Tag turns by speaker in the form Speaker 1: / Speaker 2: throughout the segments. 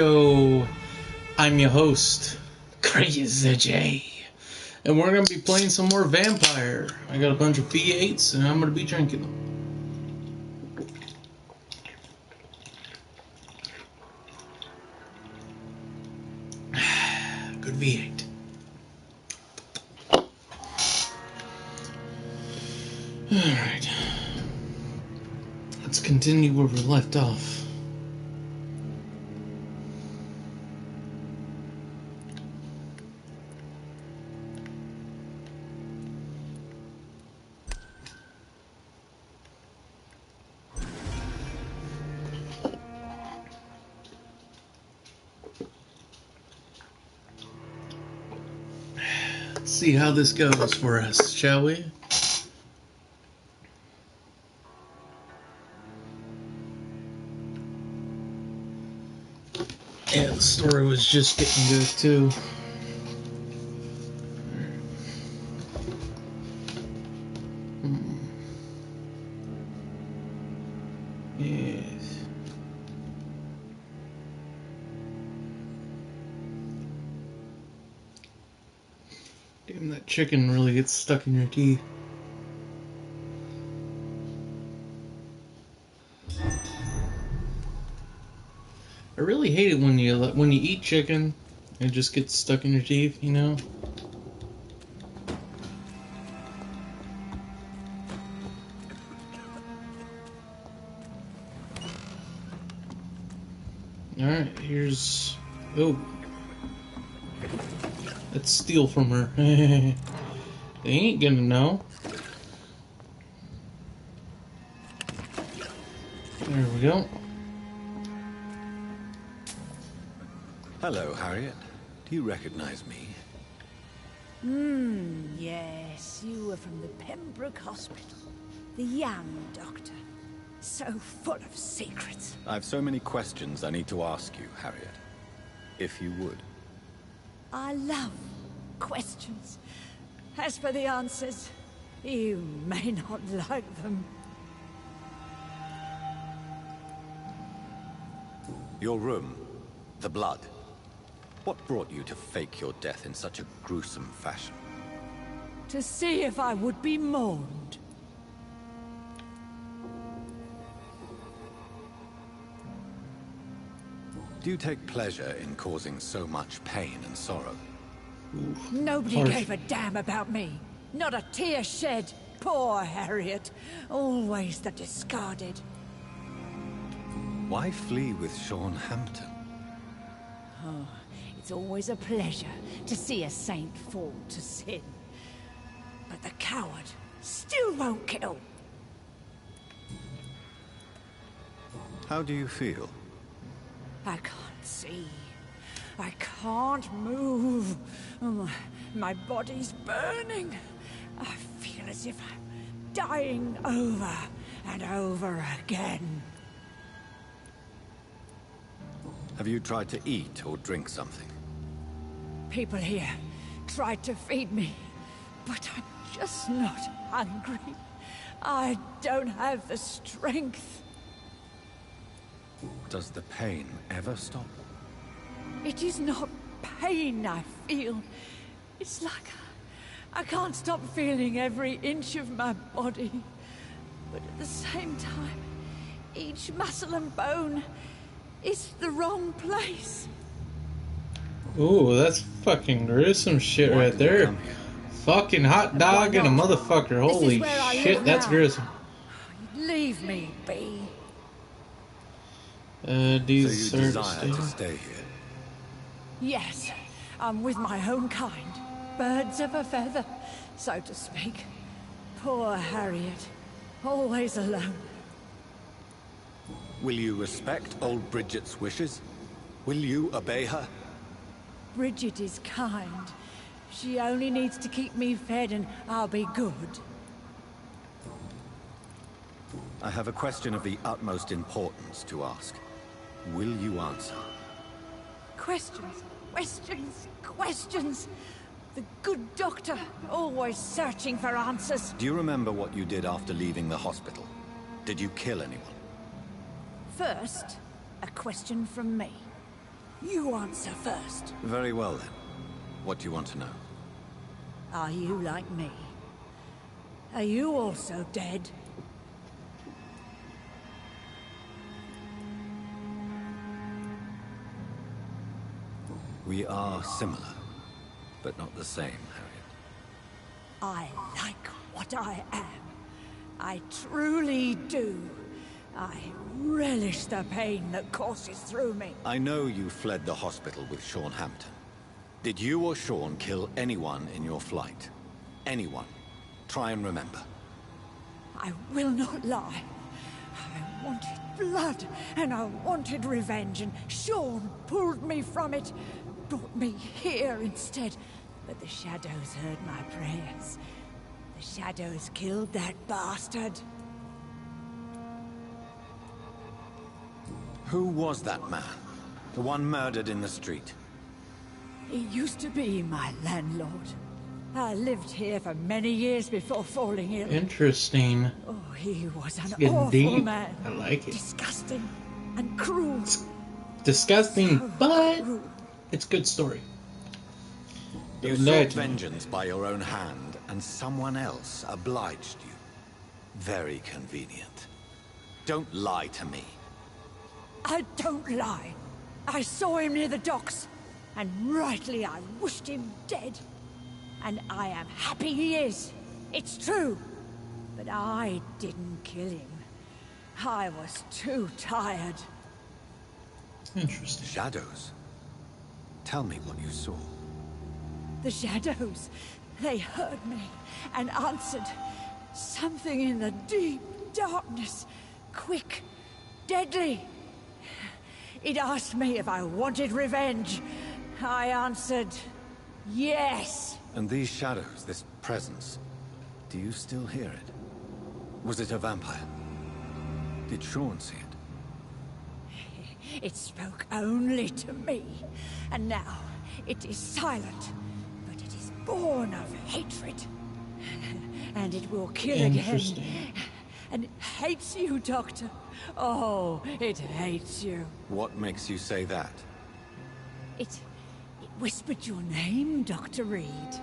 Speaker 1: Yo, I'm your host, Crazy J, and we're gonna be playing some more Vampyr. I got a bunch of V8s, and I'm gonna be drinking them. Good V8. Alright. Let's continue where we left off. Let's see how this goes for us, shall we? Yeah, the story was just getting good too. Yes. Damn, that chicken really gets stuck in your teeth. I really hate it when you eat chicken, it just gets stuck in your teeth, you know? Alright, here's... Oh. Let's steal from her. They ain't gonna know. There we go.
Speaker 2: Hello, Harriet. Do you recognize me?
Speaker 3: Yes, you were from the Pembroke Hospital. The young doctor. So full of secrets.
Speaker 2: I've so many questions I need to ask you, Harriet. If you would.
Speaker 3: I love questions. As for the answers, you may not like them.
Speaker 2: Your room. The blood. What brought you to fake your death in such a gruesome fashion?
Speaker 3: To see if I would be mourned.
Speaker 2: Do you take pleasure in causing so much pain and sorrow?
Speaker 3: Nobody gave a damn about me. Not a tear shed. Poor Harriet. Always the discarded.
Speaker 2: Why flee with Sean Hampton?
Speaker 3: Oh, it's always a pleasure to see a saint fall to sin. But the coward still won't kill.
Speaker 2: How do you feel?
Speaker 3: I can't see. I can't move. My body's burning. I feel as if I'm dying over and over again.
Speaker 2: Have you tried to eat or drink something?
Speaker 3: People here tried to feed me, but I'm just not hungry. I don't have the strength.
Speaker 2: Does the pain ever stop?
Speaker 3: It is not pain I feel. It's like I can't stop feeling every inch of my body. But at the same time, each muscle and bone is the wrong place.
Speaker 1: Ooh, that's fucking gruesome shit right there. Fucking hot dog and a motherfucker. Holy shit, that's gruesome.
Speaker 3: Leave me be.
Speaker 2: So you
Speaker 1: Desire
Speaker 2: desire to stay here?
Speaker 3: Yes, I'm with my own kind. Birds of a feather, so to speak. Poor Harriet. Always alone.
Speaker 2: Will you respect old Bridget's wishes? Will you obey her?
Speaker 3: Bridget is kind. She only needs to keep me fed and I'll be good.
Speaker 2: I have a question of the utmost importance to ask. Will you answer?
Speaker 3: Questions, questions, questions. The good doctor, always searching for answers.
Speaker 2: Do you remember what you did after leaving the hospital? Did you kill anyone?
Speaker 3: First, a question from me. You answer first.
Speaker 2: Very well then. What do you want to know?
Speaker 3: Are you like me? Are you also dead?
Speaker 2: We are similar, but not the same, Harriet.
Speaker 3: I like what I am. I truly do. I relish the pain that courses through me.
Speaker 2: I know you fled the hospital with Sean Hampton. Did you or Sean kill anyone in your flight? Anyone? Try and remember.
Speaker 3: I will not lie. I wanted blood, and I wanted revenge, and Sean pulled me from it, brought me here instead. But the shadows heard my prayers. The shadows killed that bastard.
Speaker 2: Who was that man? The one murdered in the street?
Speaker 3: He used to be my landlord. I lived here for many years before falling ill.
Speaker 1: Interesting.
Speaker 3: Oh, he was an
Speaker 1: getting
Speaker 3: awful
Speaker 1: deep.
Speaker 3: man.
Speaker 1: I like it.
Speaker 3: Disgusting and cruel.
Speaker 1: Disgusting,
Speaker 3: So
Speaker 1: but
Speaker 3: cruel.
Speaker 1: it's a good story.
Speaker 2: You
Speaker 1: Let
Speaker 2: sought
Speaker 1: me.
Speaker 2: vengeance by your own hand, and someone else obliged you. Very convenient. Don't lie to me.
Speaker 3: I don't lie. I saw him near the docks, and rightly I wished him dead. And I am happy he is. It's true. But I didn't kill him. I was too tired.
Speaker 1: Interesting.
Speaker 2: Shadows? Tell me what you saw.
Speaker 3: The shadows, they heard me and answered. Something in the deep darkness. Quick, deadly. It asked me if I wanted revenge. I answered, yes.
Speaker 2: And these shadows, this presence, do you still hear it? Was it a vampire? Did Sean see it?
Speaker 3: It spoke only to me, and now it is silent, but it is born of hatred. And it will kill
Speaker 1: Interesting.
Speaker 3: again. And it hates you, Doctor. Oh, it hates you.
Speaker 2: What makes you say that?
Speaker 3: It whispered your name, Dr. Reed.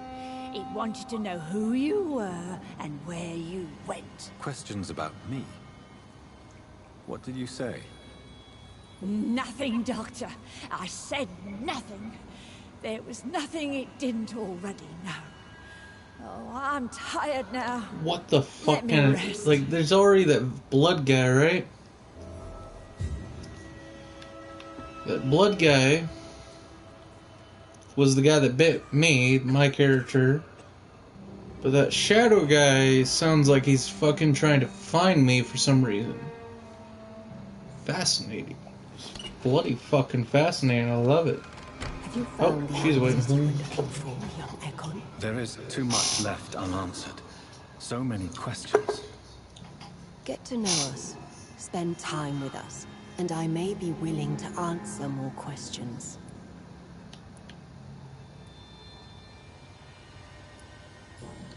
Speaker 3: It wanted to know who you were and where you went.
Speaker 2: Questions about me? What did you say?
Speaker 3: Nothing, Doctor. I said nothing. There was nothing it didn't already know. Oh, I'm tired now.
Speaker 1: What the fuck
Speaker 3: me
Speaker 1: kind
Speaker 3: rest.
Speaker 1: of... Like, there's already that blood guy, right? That blood guy was the guy that bit me, my character. But that shadow guy sounds like he's fucking trying to find me for some reason. Fascinating. Bloody fucking fascinating. I love it.
Speaker 4: Have you
Speaker 1: Oh,
Speaker 4: found the
Speaker 1: she's waiting
Speaker 4: answers
Speaker 1: for
Speaker 4: you
Speaker 1: me.
Speaker 4: were looking for, young Echo?
Speaker 2: There is too much left unanswered. So many questions.
Speaker 4: Get to know us, spend time with us, and I may be willing to answer more questions.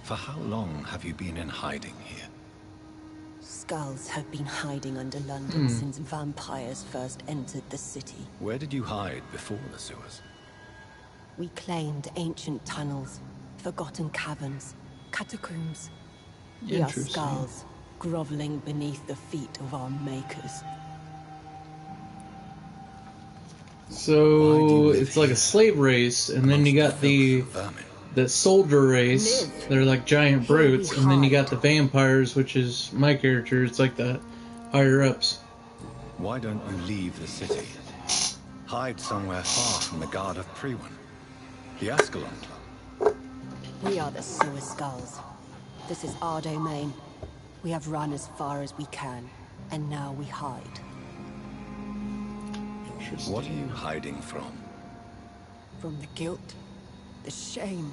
Speaker 2: For how long have you been in hiding here?
Speaker 4: Skulls have been hiding under London since vampires first entered the city.
Speaker 2: Where did you hide before the sewers?
Speaker 4: We claimed ancient tunnels, forgotten caverns, catacombs. We are
Speaker 1: Interesting.
Speaker 4: skulls, groveling beneath the feet of our makers.
Speaker 2: Why do
Speaker 1: So
Speaker 2: you live
Speaker 1: it's like
Speaker 2: here?
Speaker 1: a slave race, and then you got the
Speaker 2: vermin.
Speaker 1: soldier race.
Speaker 4: Live.
Speaker 1: They're like giant
Speaker 4: Here we
Speaker 1: brutes, and then you got
Speaker 4: hide.
Speaker 1: the vampires, which is my character. It's like the higher ups.
Speaker 2: Why don't you leave the city? Hide somewhere far from the guard of Priwen. The Ascalon Club.
Speaker 4: We are the sewer skulls. This is our domain. We have run as far as we can, and now we hide.
Speaker 1: Interesting.
Speaker 2: What are you hiding from?
Speaker 4: From the guilt, the shame,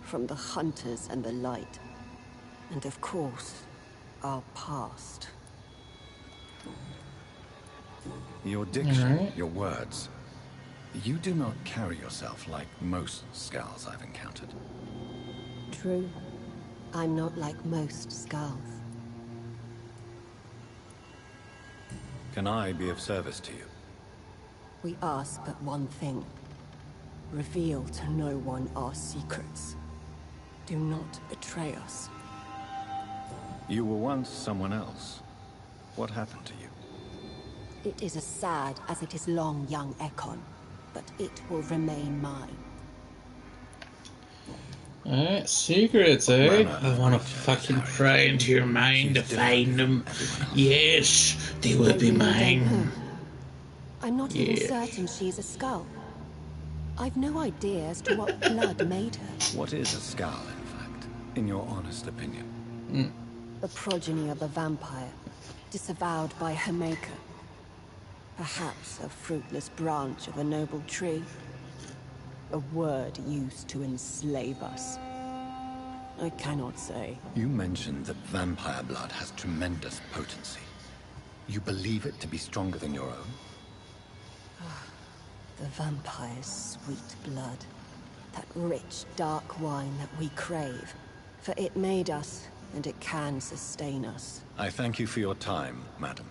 Speaker 4: from the hunters and the light. And of course, our past.
Speaker 2: Your diction,
Speaker 1: Alright.
Speaker 2: your words. You do not carry yourself like most skulls I've encountered.
Speaker 4: True. I'm not like most skulls.
Speaker 2: Can I be of service to you?
Speaker 4: We ask but one thing. Reveal to no one our secrets. Do not betray us.
Speaker 2: You were once someone else. What happened to you?
Speaker 4: It is as sad as it is long, young Ekon, but it will remain mine.
Speaker 1: Alright, secrets, eh?
Speaker 2: Runner
Speaker 1: I want to fucking pry into your mind to find them. Yes, they will be mine.
Speaker 4: I'm not
Speaker 1: Yeah.
Speaker 4: even certain she is a skull. I've no idea as to what blood made her.
Speaker 2: What is a skull, in fact, in your honest opinion?
Speaker 4: The progeny of a vampire, disavowed by her maker. Perhaps a fruitless branch of a noble tree. A word used to enslave us. I cannot say.
Speaker 2: You mentioned that vampire blood has tremendous potency. You believe it to be stronger than your own?
Speaker 4: The vampire's sweet blood. That rich, dark wine that we crave. For it made us, and it can sustain us.
Speaker 2: I thank you for your time, madam.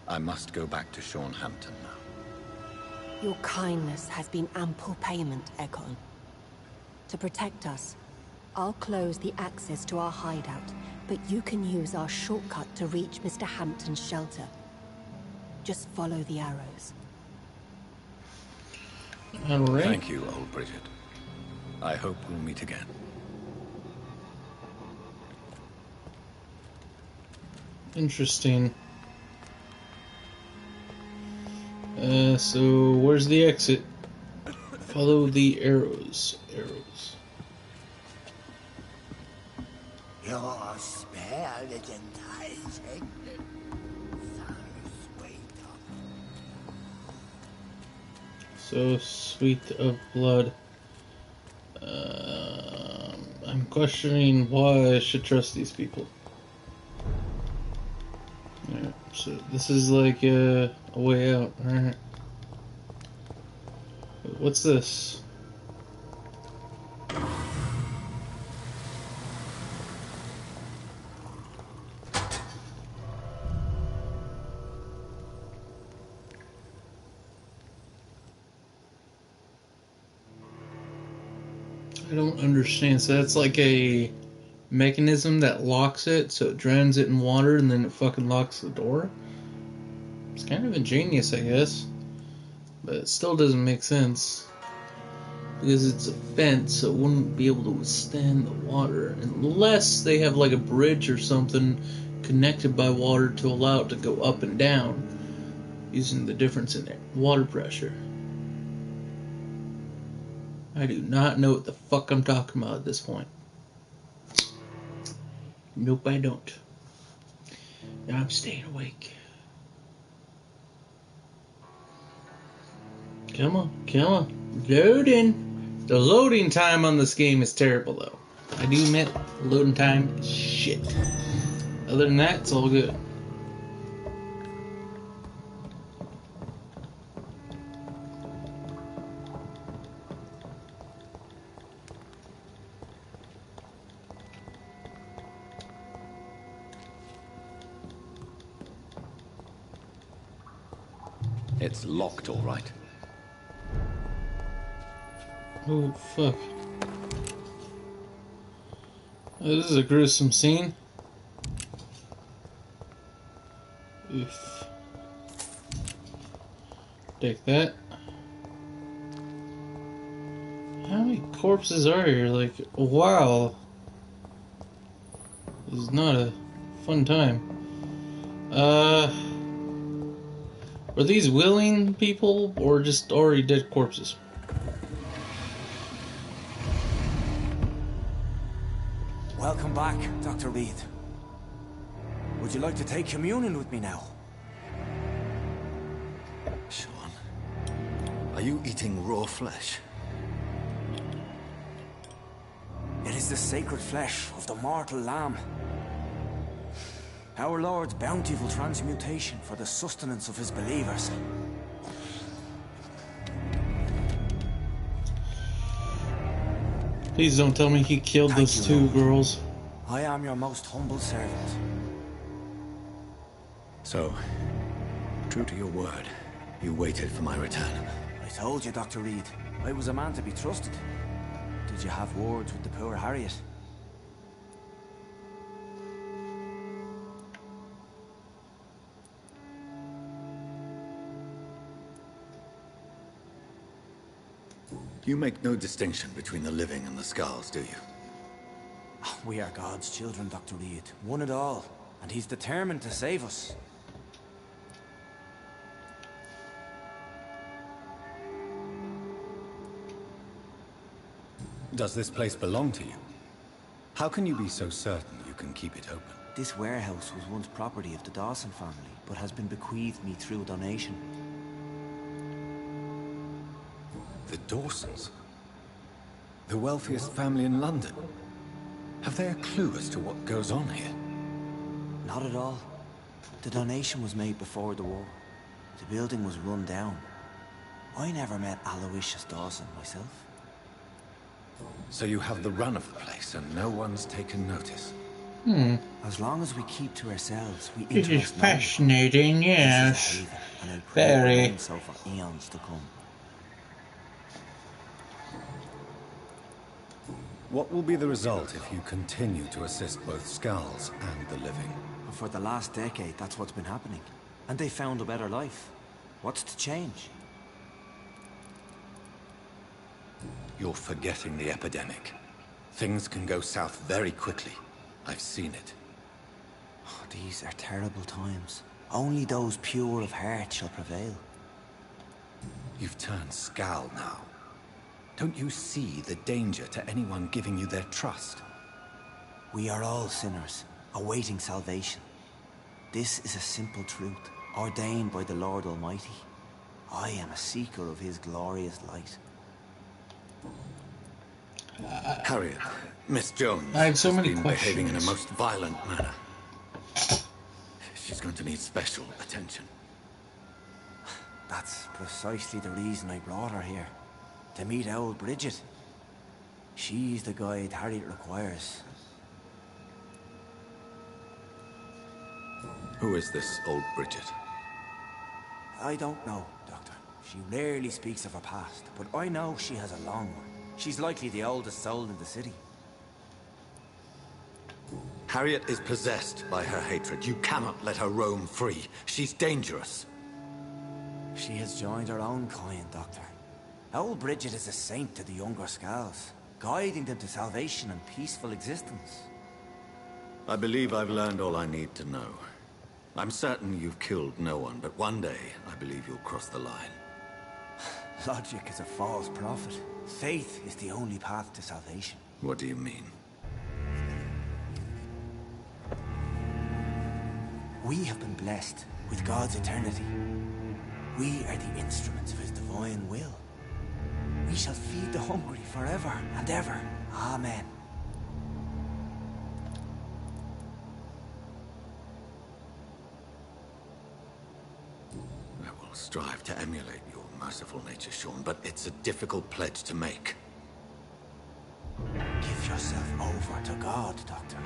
Speaker 2: I must go back to Hampton now.
Speaker 4: Your kindness has been ample payment, Ekon. To protect us, I'll close the access to our hideout, but you can use our shortcut to reach Mr. Hampton's shelter. Just follow the arrows.
Speaker 1: Alright.
Speaker 2: Thank you, old Bridget. I hope we'll meet again.
Speaker 1: Interesting. So where's the exit? Follow the arrows. Arrows.
Speaker 5: You're spared enticing.
Speaker 1: So sweet of blood. I'm questioning why I should trust these people. Yeah, so this is like a way out. Alright. What's this? I don't understand. So that's like a mechanism that locks it, so it drowns it in water and then it fucking locks the door? It's kind of ingenious, I guess. But it still doesn't make sense. Because it's a fence, so it wouldn't be able to withstand the water. Unless they have like a bridge or something connected by water to allow it to go up and down. Using the difference in water pressure. I do not know what the fuck I'm talking about at this point. Nope, I don't. Now I'm staying awake. Come on, come on. Loading. The loading time on this game is terrible, though. I do admit, loading time is shit. Other than that, it's all good.
Speaker 2: It's locked, all right.
Speaker 1: Oh, fuck. Oh, this is a gruesome scene. Oof. Take that. How many corpses are here? Like, wow. This is not a fun time. Are these willing people or just already dead corpses?
Speaker 5: Welcome back, Dr. Reed. Would you like to take communion with me now?
Speaker 2: Sean, are you eating raw flesh?
Speaker 5: It is the sacred flesh of the mortal lamb. Our Lord's bountiful transmutation for the sustenance of his believers.
Speaker 1: Please don't tell me he killed
Speaker 5: Thank
Speaker 1: those
Speaker 5: you,
Speaker 1: two
Speaker 5: Lord.
Speaker 1: girls.
Speaker 5: I am your most humble servant.
Speaker 2: So, true to your word, You waited for my return.
Speaker 5: I told you, Dr. Reed. I was a man to be trusted. Did you have words with the poor Harriet?
Speaker 2: You make no distinction between the living and the skulls, do you?
Speaker 5: We are God's children, Dr. Reed. One and all. And he's determined to save us.
Speaker 2: Does this place belong to you? How can you be so certain you can keep it open?
Speaker 5: This warehouse was once property of the Dawson family, but has been bequeathed me through donation.
Speaker 2: The Dawsons? The wealthiest family in London? Have they a clue as to what goes on here?
Speaker 5: Not at all. The donation was made before the war. The building was run down. I never met Aloysius Dawson myself.
Speaker 2: So you have the run of the place and no one's taken notice?
Speaker 5: As long as we keep to ourselves, we
Speaker 1: It is
Speaker 5: interest no one.
Speaker 1: fascinating,
Speaker 5: This is a
Speaker 1: yes.
Speaker 5: haven, and I pray it
Speaker 1: Very.
Speaker 5: remain so for eons to come.
Speaker 2: What will be the result if you continue to assist both skulls and the living?
Speaker 5: And for the last decade, that's what's been happening. And they found a better life. What's to change?
Speaker 2: You're forgetting the epidemic. Things can go south very quickly. I've seen it.
Speaker 5: Oh, these are terrible times. Only those pure of heart shall prevail.
Speaker 2: You've turned Skal now. Don't you see the danger to anyone giving you their trust?
Speaker 5: We are all sinners, awaiting salvation. This is a simple truth, ordained by the Lord Almighty. I am a seeker of his glorious light.
Speaker 2: Harriet, Miss Jones
Speaker 1: I have so many
Speaker 2: been behaving in a
Speaker 1: questions.
Speaker 2: most violent manner. She's going to need special attention.
Speaker 5: That's precisely the reason I brought her here. To meet old Bridget. She's the guide Harriet requires.
Speaker 2: Who is this old Bridget?
Speaker 5: I don't know, Doctor. She rarely speaks of her past, but I know she has a long one. She's likely the oldest soul in the city.
Speaker 2: Harriet is possessed by her hatred. You cannot let her roam free. She's dangerous.
Speaker 5: She has joined her own kind, Doctor. Old Bridget is a saint to the younger Skals, guiding them to salvation and peaceful existence.
Speaker 2: I believe I've learned all I need to know. I'm certain you've killed no one, but one day I believe you'll cross the line.
Speaker 5: Logic is a false prophet. Faith is the only path to salvation.
Speaker 2: What do you mean?
Speaker 5: We have been blessed with God's eternity. We are the instruments of his divine will. We shall feed the hungry forever and ever. Amen.
Speaker 2: I will strive to emulate your merciful nature, Sean, but it's a difficult pledge to make.
Speaker 5: Give yourself over to God, Doctor.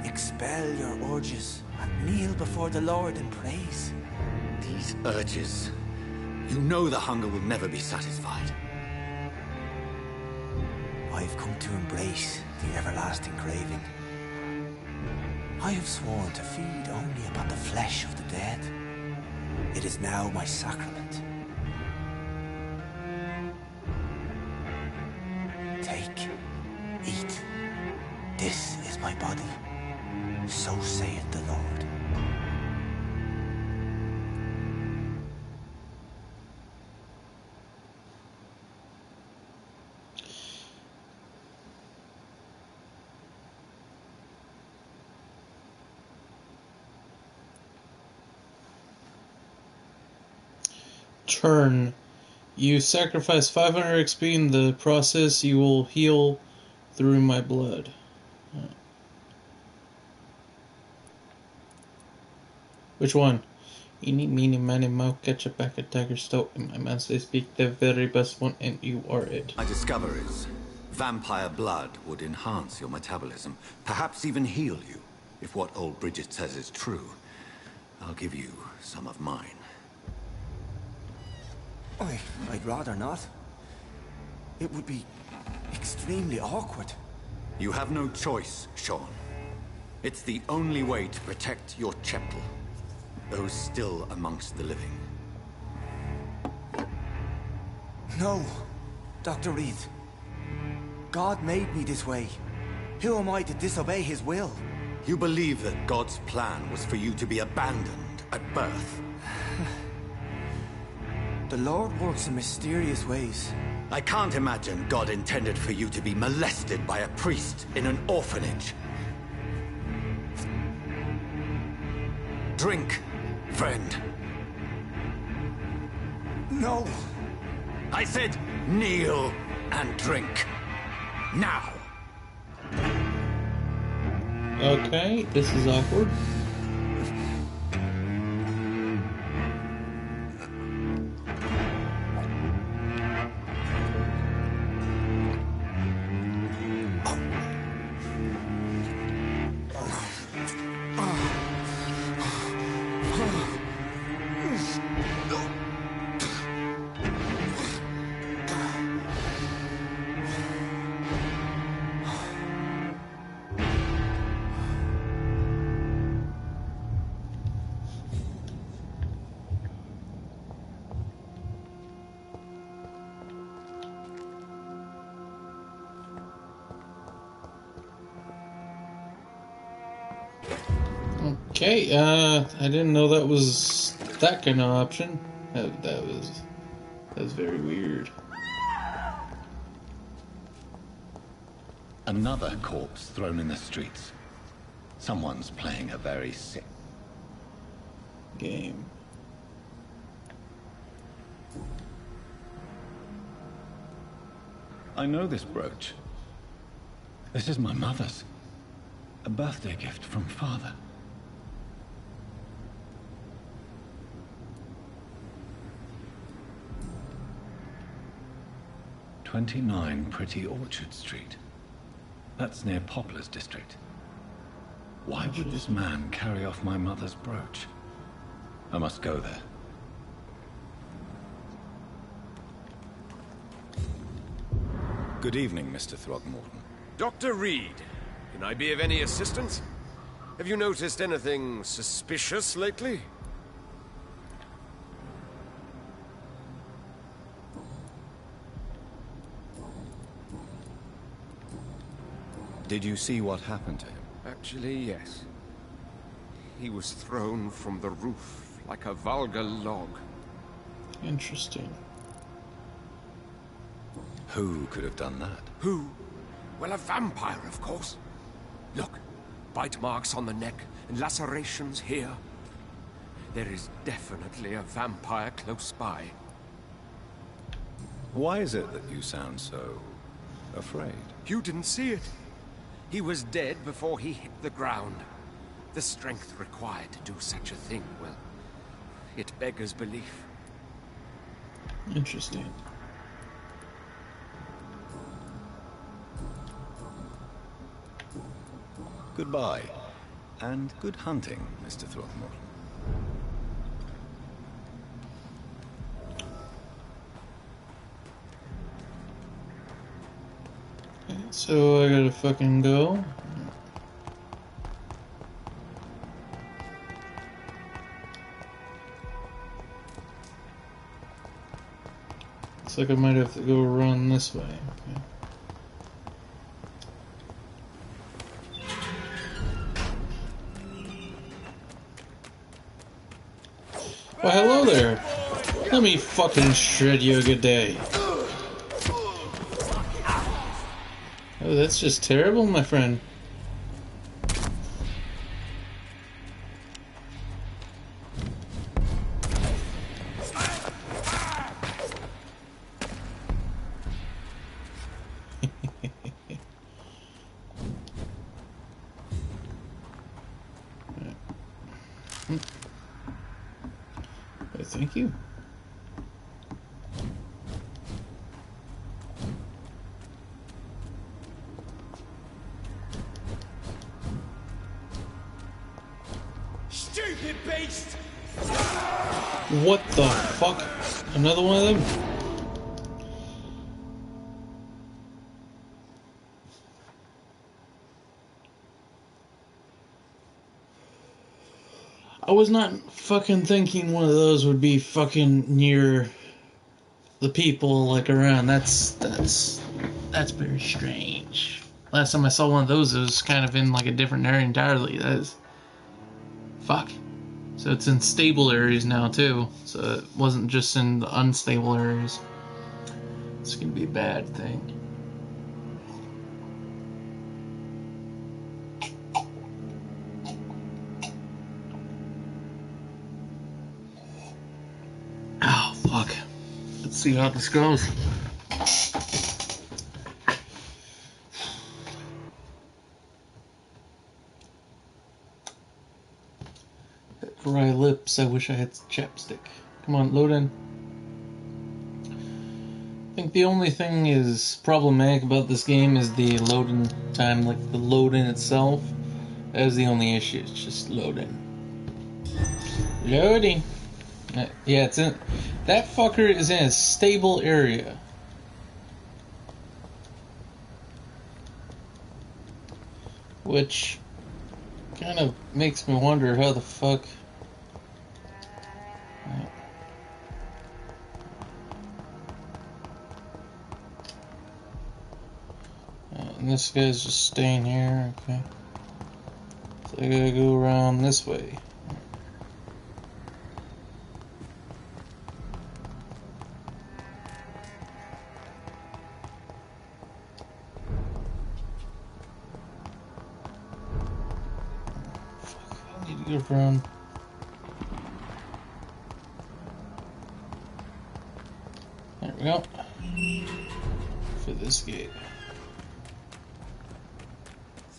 Speaker 5: Expel your urges and kneel before the Lord in praise.
Speaker 2: These urges... You know the hunger will never be satisfied.
Speaker 5: I've come to embrace the everlasting craving. I have sworn to feed only upon the flesh of the dead. It is now my sacrament. Take, eat. This is my body. So saith the Lord.
Speaker 1: Turn. You sacrifice 500 XP in the process, you will heal through my blood. Which one? Eeny, meeny, miny, moe, catch a packet, tiger, stoat. In my mouth they speak the very best one, and you are it.
Speaker 2: My discover is vampire blood would enhance your metabolism, perhaps even heal you. If what old Bridget says is true, I'll give you some of mine.
Speaker 5: I'd rather not. It would be extremely awkward.
Speaker 2: You have no choice, Sean. It's the only way to protect your chapel. Those still amongst the living.
Speaker 5: No, Dr. Reed. God made me this way. Who am I to disobey his will?
Speaker 2: You believe that God's plan was for you to be abandoned at birth?
Speaker 5: The Lord works in mysterious ways.
Speaker 2: I can't imagine God intended for you to be molested by a priest in an orphanage. Drink, friend.
Speaker 5: No!
Speaker 2: I said kneel and drink. Now!
Speaker 1: Okay, this is awkward. Okay, I didn't know that was that kind of option. That was very weird.
Speaker 2: Another corpse thrown in the streets. Someone's playing a very sick
Speaker 1: Game.
Speaker 2: I know this brooch. This is my mother's. A birthday gift from father. "29 Pretty Orchard Street. That's near Poplar's district. Why would this man carry off my mother's brooch? I must go there. Good evening, Mr. Throgmorton.
Speaker 6: Dr. Reed, can I be of any assistance? Have you noticed anything suspicious lately?
Speaker 2: Did you see what happened to him?
Speaker 6: Actually, yes. He was thrown from the roof like a vulgar log.
Speaker 1: Interesting.
Speaker 2: Who could have done that?
Speaker 6: Who? Well, a vampire, of course. Look, bite marks on the neck and lacerations here. There is definitely a vampire close by.
Speaker 2: Why is it that you sound so afraid?
Speaker 6: You didn't see it. He was dead before he hit the ground. The strength required to do such a thing, well, it beggars belief.
Speaker 1: Interesting.
Speaker 2: Goodbye, and good hunting, Mr. Throckmorton.
Speaker 1: So I gotta fucking go. Looks like I might have to go run this way. Okay. Well, hello there. Let me fucking shred you a good day. Oh, that's just terrible, my friend. Thank you.
Speaker 6: Stupid beast!
Speaker 1: What the fuck? Another one of them? I was not fucking thinking one of those would be fucking near the people, like, around. That's very strange. Last time I saw one of those, it was kind of in, like, a different area entirely. That is... Fuck. So it's in stable areas now, too. So it wasn't just in the unstable areas. It's gonna be a bad thing. Oh, fuck. Let's see how this goes. Dry lips, I wish I had chapstick. Come on, load in. I think the only thing is problematic about this game is the loading time, like the load-in itself. That is the only issue, it's just loading. Loading! Yeah, it's in... That fucker is in a stable area. Which kind of makes me wonder how the fuck... And this guy's just staying here, okay. So I gotta go around this way. Fuck, I need to go around. There we go. For this gate.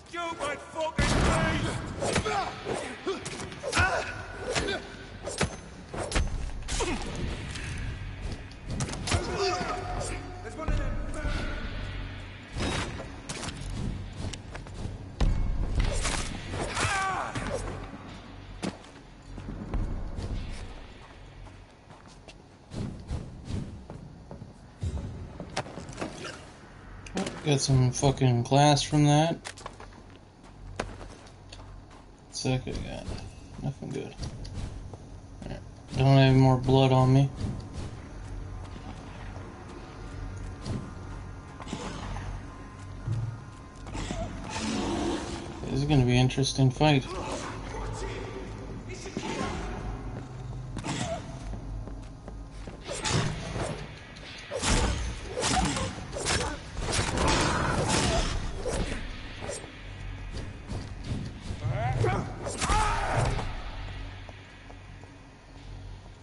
Speaker 6: Stupid fucking thing! There's one of them.
Speaker 1: Got some fucking glass from that. What's that guy got? Nothing good. Right. Don't have any more blood on me. This is gonna be an interesting fight.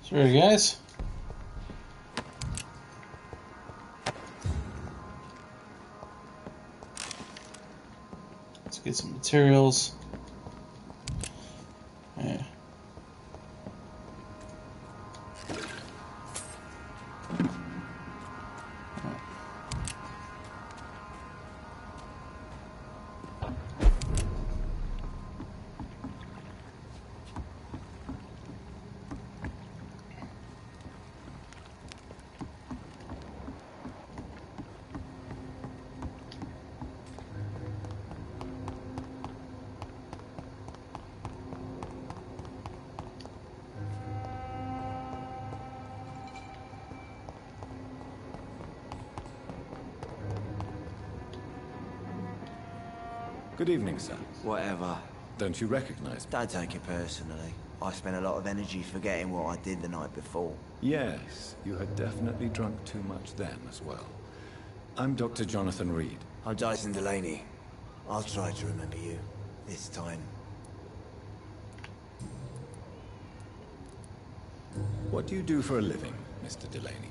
Speaker 1: Sorry, guys. Let's get some materials. Yeah.
Speaker 2: Good evening, sir.
Speaker 5: Whatever.
Speaker 2: Don't you recognize me?
Speaker 5: Don't take it personally. I spent a lot of energy forgetting what I did the night before.
Speaker 2: Yes, you had definitely drunk too much then as well. I'm Dr. Jonathan Reed.
Speaker 5: I'm Jason Delaney. I'll try to remember you. This time.
Speaker 2: What do you do for a living, Mr. Delaney?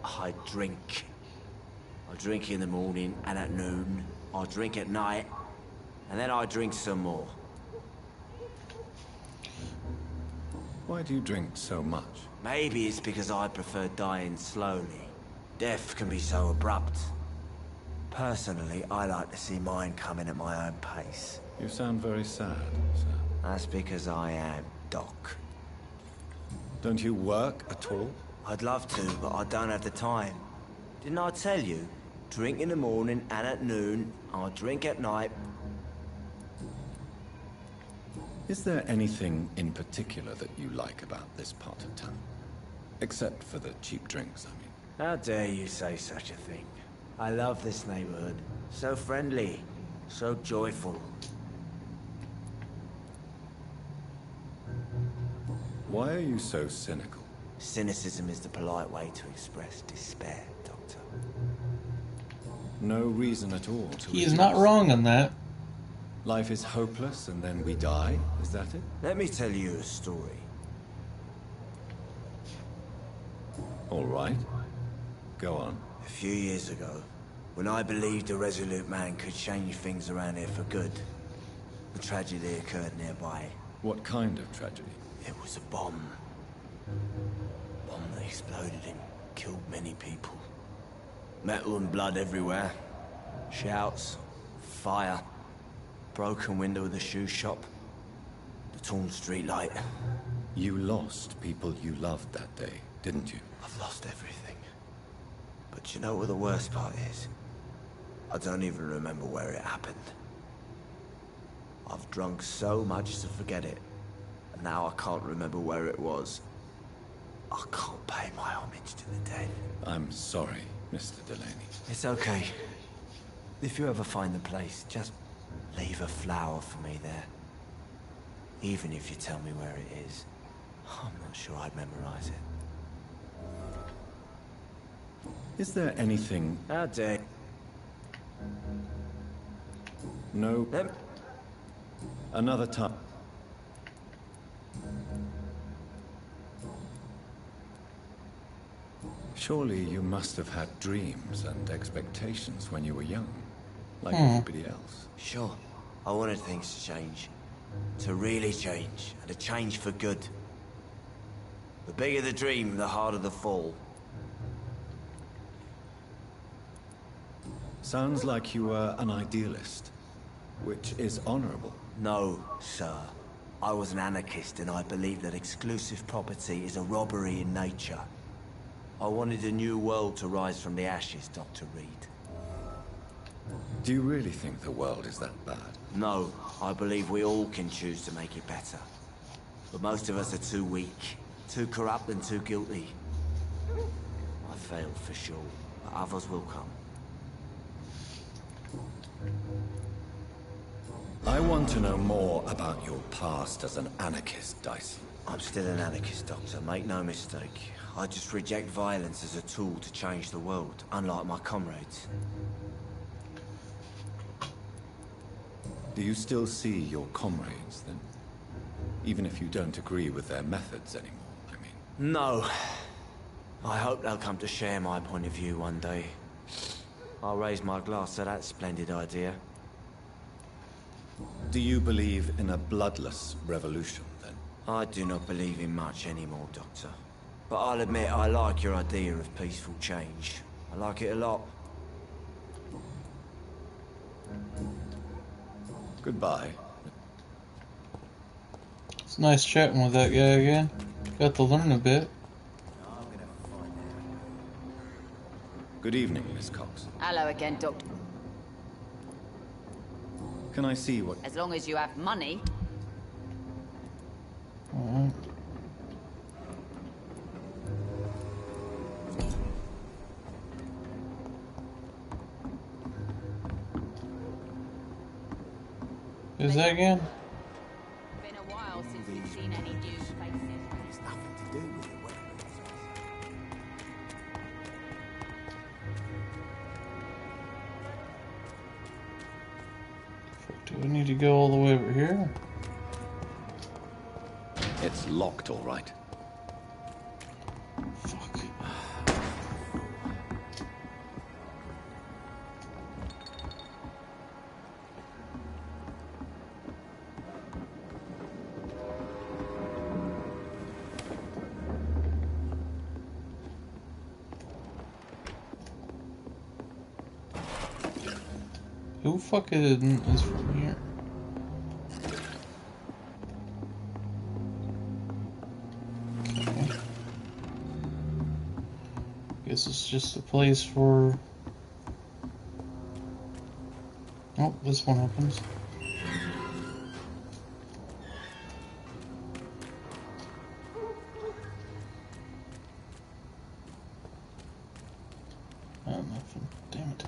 Speaker 5: I drink. I drink in the morning and at noon. I drink at night. And then I drink some more.
Speaker 2: Why do you drink so much?
Speaker 5: Maybe it's because I prefer dying slowly. Death can be so abrupt. Personally, I like to see mine coming at my own pace.
Speaker 2: You sound very sad, sir.
Speaker 5: That's because I am Doc.
Speaker 2: Don't you work at all?
Speaker 5: I'd love to, but I don't have the time. Didn't I tell you? Drink in the morning and at noon. I'll drink at night.
Speaker 2: Is there anything in particular that you like about this part of town? Except for the cheap drinks, I mean.
Speaker 5: How dare you say such a thing? I love this neighborhood. So friendly. So joyful.
Speaker 2: Why are you so cynical?
Speaker 5: Cynicism is the polite way to express despair, Doctor.
Speaker 2: No reason at all to
Speaker 1: He is not wrong on that.
Speaker 2: Life is hopeless and then we die, is that it?
Speaker 5: Let me tell you a story.
Speaker 2: All right. Go on.
Speaker 5: A few years ago, when I believed a resolute man could change things around here for good, a tragedy occurred nearby.
Speaker 2: What kind of tragedy?
Speaker 5: It was a bomb. Bomb that exploded and killed many people. Metal and blood everywhere. Shouts, fire, broken window of the shoe shop, the torn street light.
Speaker 2: You lost people you loved that day, didn't you?
Speaker 5: I've lost everything. But you know what the worst part is? I don't even remember where it happened. I've drunk so much to forget it. And now I can't remember where it was. I can't pay my homage to the dead.
Speaker 2: I'm sorry, Mr. Delaney.
Speaker 5: It's okay. If you ever find the place, just leave a flower for me there. Even if you tell me where it is. I'm not sure I'd memorize it.
Speaker 2: Is there anything...
Speaker 5: How dare...
Speaker 2: No... Another time. Surely you must have had dreams and expectations when you were young, like everybody else.
Speaker 5: Sure. I wanted things to change. To really change, and to change for good. The bigger the dream, the harder the fall.
Speaker 2: Sounds like you were an idealist, which is honorable.
Speaker 5: No, sir. I was an anarchist, and I believed that exclusive property is a robbery in nature. I wanted a new world to rise from the ashes, Dr. Reed.
Speaker 2: Do you really think the world is that bad?
Speaker 5: No, I believe we all can choose to make it better. But most of us are too weak, too corrupt and too guilty. I failed for sure, but others will come.
Speaker 2: I want to know more about your past as an anarchist, Dyson.
Speaker 5: I'm still an anarchist, Doctor, make no mistake. I just reject violence as a tool to change the world, unlike my comrades.
Speaker 2: Do you still see your comrades, then? Even if you don't agree with their methods anymore, I mean.
Speaker 5: No. I hope they'll come to share my point of view one day. I'll raise my glass to that splendid idea.
Speaker 2: Do you believe in a bloodless revolution, then?
Speaker 5: I do not believe in much anymore, Doctor. But I'll admit I like your idea of peaceful change. I like it a lot.
Speaker 2: Goodbye.
Speaker 1: It's nice chatting with that guy again. Got to learn a bit.
Speaker 2: Good evening, Miss Cox.
Speaker 7: Hello again, Doctor.
Speaker 2: Can I see what...
Speaker 7: As long as you have money.
Speaker 1: Alright. Who's that again?
Speaker 7: Been a while since we've seen any new faces.
Speaker 5: It's nothing to do with it.
Speaker 1: Do we need to go all the way over here?
Speaker 2: It's locked, all right.
Speaker 1: Fuck. Who fucking is from here? Okay. guess it's just a place for... Oh, this one opens. Oh, nothing. Damn it.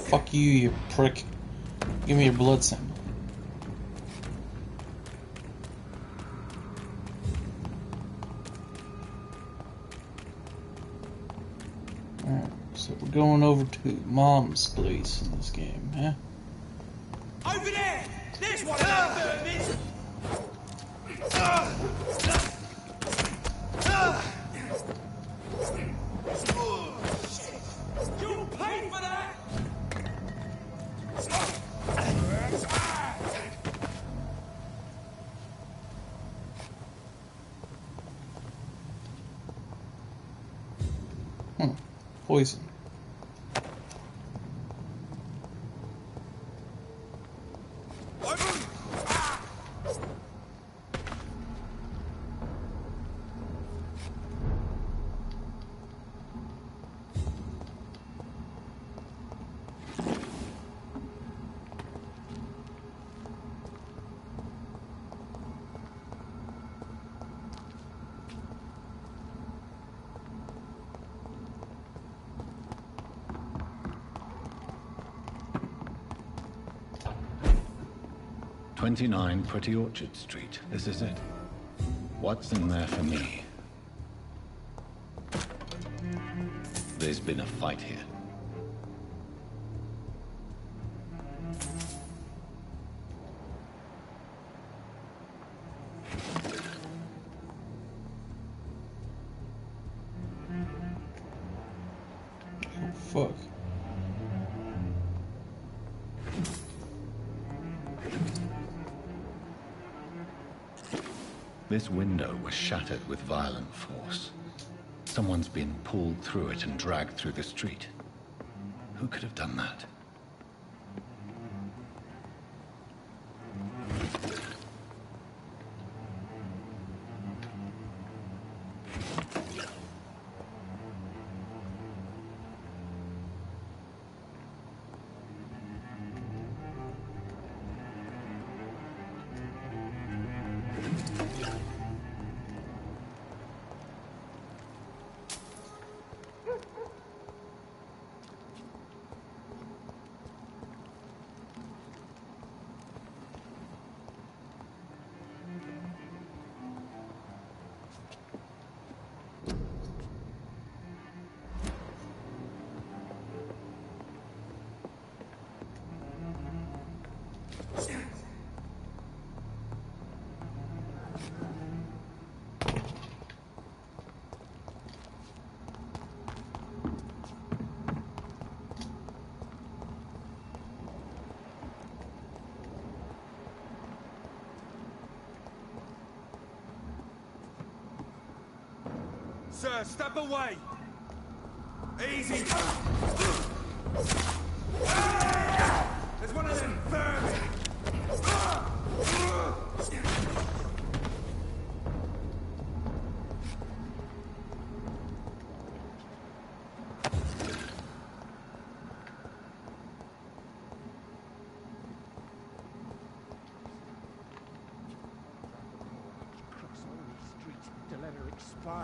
Speaker 1: Fuck you, you prick. Give me your blood sample. Alright, so we're going over to Mom's place in this game, huh?
Speaker 5: Over there! There's one of them vermin! You'll pay for that!
Speaker 1: Poison.
Speaker 2: "29 Pretty Orchard Street. This is it. What's in there for me?" There's been a fight here.
Speaker 1: Oh, fuck.
Speaker 2: This window was shattered with violent force. Someone's been pulled through it and dragged through the street. Who could have done that?
Speaker 5: Sir, step away! Easy! There's one of them vermin!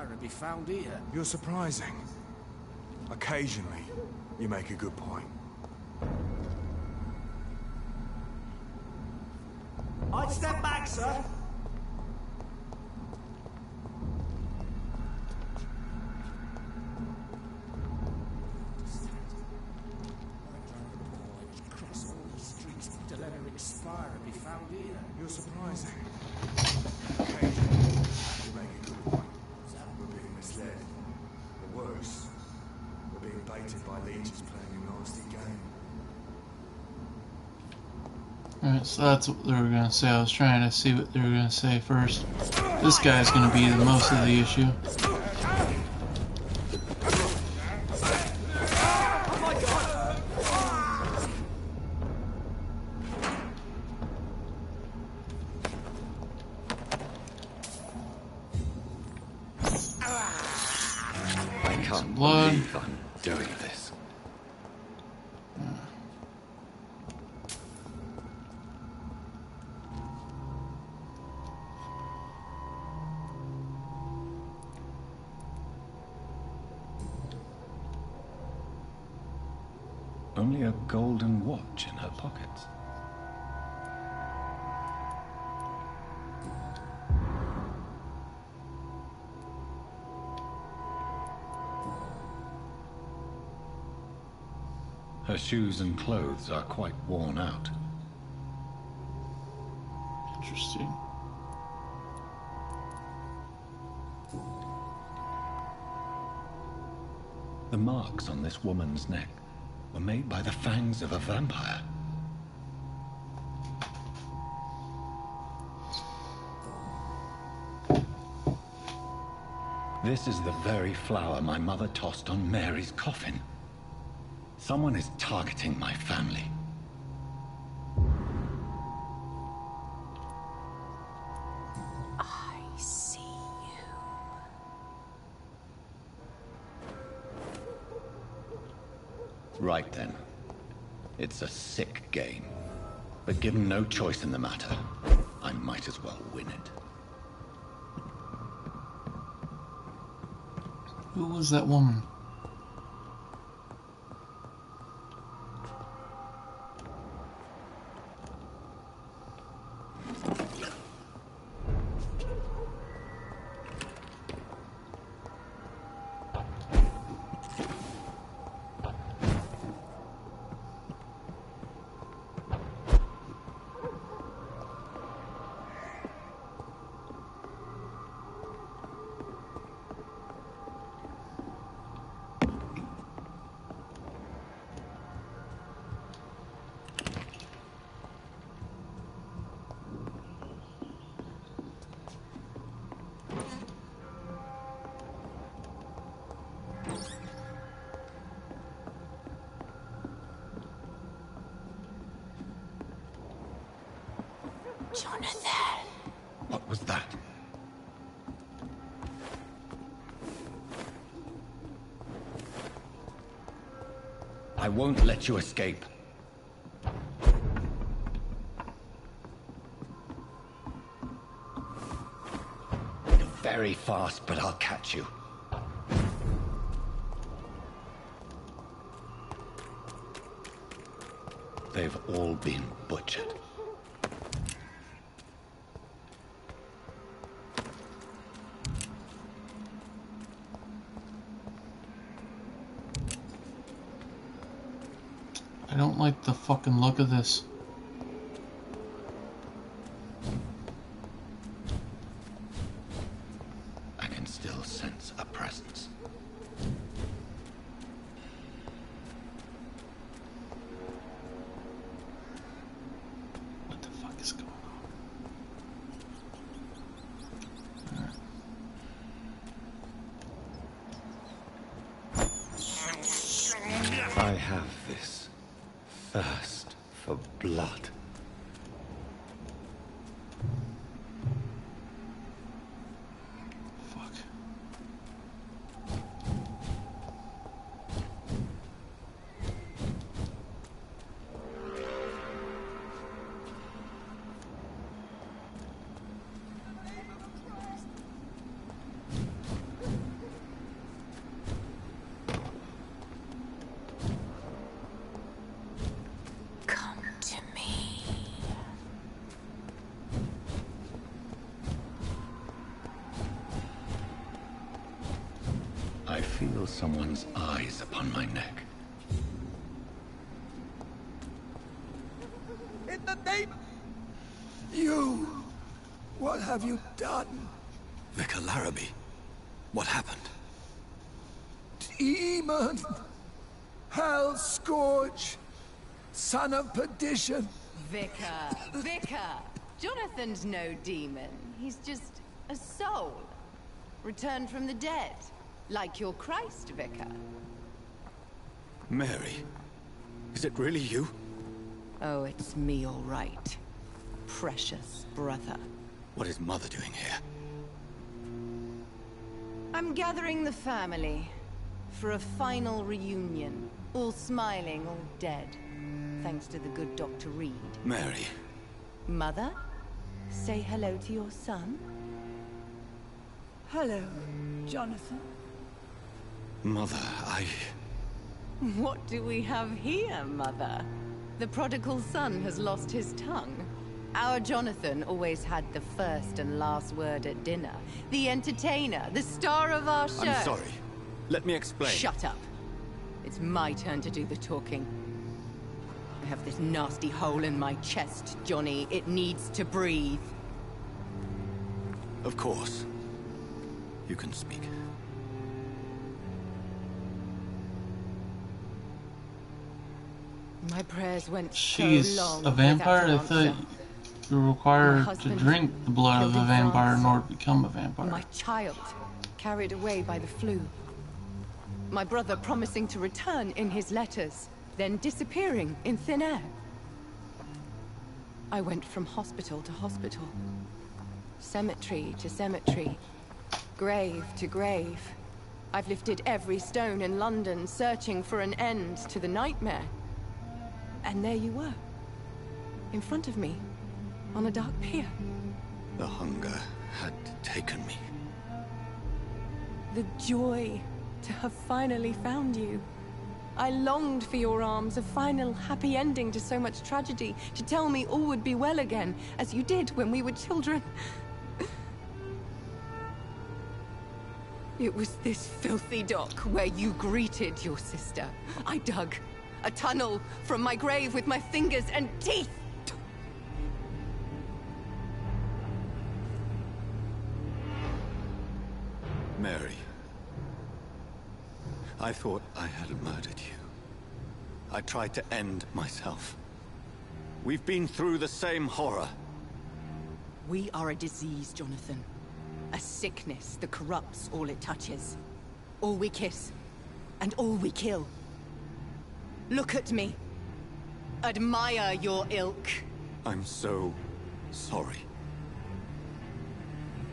Speaker 8: And be found here.
Speaker 9: You're surprising. Occasionally, you make a good point.
Speaker 5: I'd step back, sir.
Speaker 8: Cross all the streets to let her expire and be found here.
Speaker 9: You're surprising. Occasionally, you make a good point. We're being misled. Or worse, we're being baited by legions playing a nasty game.
Speaker 1: Alright, so that's what they were gonna say. I was trying to see what they were gonna say first. This guy's gonna be the most of the issue.
Speaker 2: I can't
Speaker 1: blood.
Speaker 2: believe I'm doing this. Only a golden watch in her pockets. Her shoes and clothes are quite worn out.
Speaker 1: Interesting.
Speaker 2: The marks on this woman's neck were made by the fangs of a vampire. This is the very flower my mother tossed on Mary's coffin. Someone is targeting my family.
Speaker 4: I see you.
Speaker 2: Right then. It's a sick game. But given no choice in the matter, I might as well win it.
Speaker 1: Who was that woman?
Speaker 4: Jonathan.
Speaker 2: What was that? I won't let you escape. You're very fast, but I'll catch you. They've all been butchered.
Speaker 1: I don't like the fucking look of this.
Speaker 2: I can still sense a presence.
Speaker 1: What the fuck is going on?
Speaker 2: I have this thirst for blood.
Speaker 1: Fuck.
Speaker 4: Come to me.
Speaker 2: I feel someone's eyes upon my neck.
Speaker 8: In the name... You... What have you done?
Speaker 5: Vicar Larrabee, what happened?
Speaker 8: Demon! Hell Scourge! Son of perdition!
Speaker 7: Vicar! Jonathan's no demon. He's just a soul. Returned from the dead. Like your Christ, Vicar.
Speaker 5: Mary, is it really you?
Speaker 7: Oh, it's me, all right. Precious brother.
Speaker 5: What is Mother doing here?
Speaker 7: I'm gathering the family for a final reunion. All smiling, all dead. Thanks to the good Dr. Reed.
Speaker 5: Mary.
Speaker 7: Mother, say hello to your son.
Speaker 3: Hello, Jonathan.
Speaker 5: Mother,
Speaker 7: What do we have here, Mother? The prodigal son has lost his tongue. Our Jonathan always had the first and last word at dinner. The entertainer, the star of our show.
Speaker 5: I'm sorry. Let me explain.
Speaker 7: Shut up. It's my turn to do the talking. I have this nasty hole in my chest, Johnny. It needs to breathe.
Speaker 5: Of course. You can speak.
Speaker 7: My prayers went
Speaker 1: She's
Speaker 7: so long
Speaker 1: a vampire? I
Speaker 7: without an
Speaker 1: thought
Speaker 7: answer.
Speaker 1: you're
Speaker 7: My
Speaker 1: required to
Speaker 7: husband
Speaker 1: drink the blood of
Speaker 7: killed
Speaker 1: a
Speaker 7: in
Speaker 1: vampire in
Speaker 7: France.
Speaker 1: order to become a vampire.
Speaker 7: My child, carried away by the flu. My brother promising to return in his letters, then disappearing in thin air. I went from hospital to hospital. Cemetery to cemetery. Grave to grave. I've lifted every stone in London, searching for an end to the nightmare. And there you were. In front of me. On a dark pier.
Speaker 5: The hunger had taken me.
Speaker 7: The joy to have finally found you. I longed for your arms, a final happy ending to so much tragedy, to tell me all would be well again, as you did when we were children. It was this filthy dock where you greeted your sister. I dug a tunnel from my grave with my fingers and teeth.
Speaker 5: Mary. I thought I had murdered you. I tried to end myself. We've been through the same horror.
Speaker 7: We are a disease, Jonathan. A sickness that corrupts all it touches. All we kiss, and all we kill. Look at me. Admire your ilk.
Speaker 5: I'm so sorry.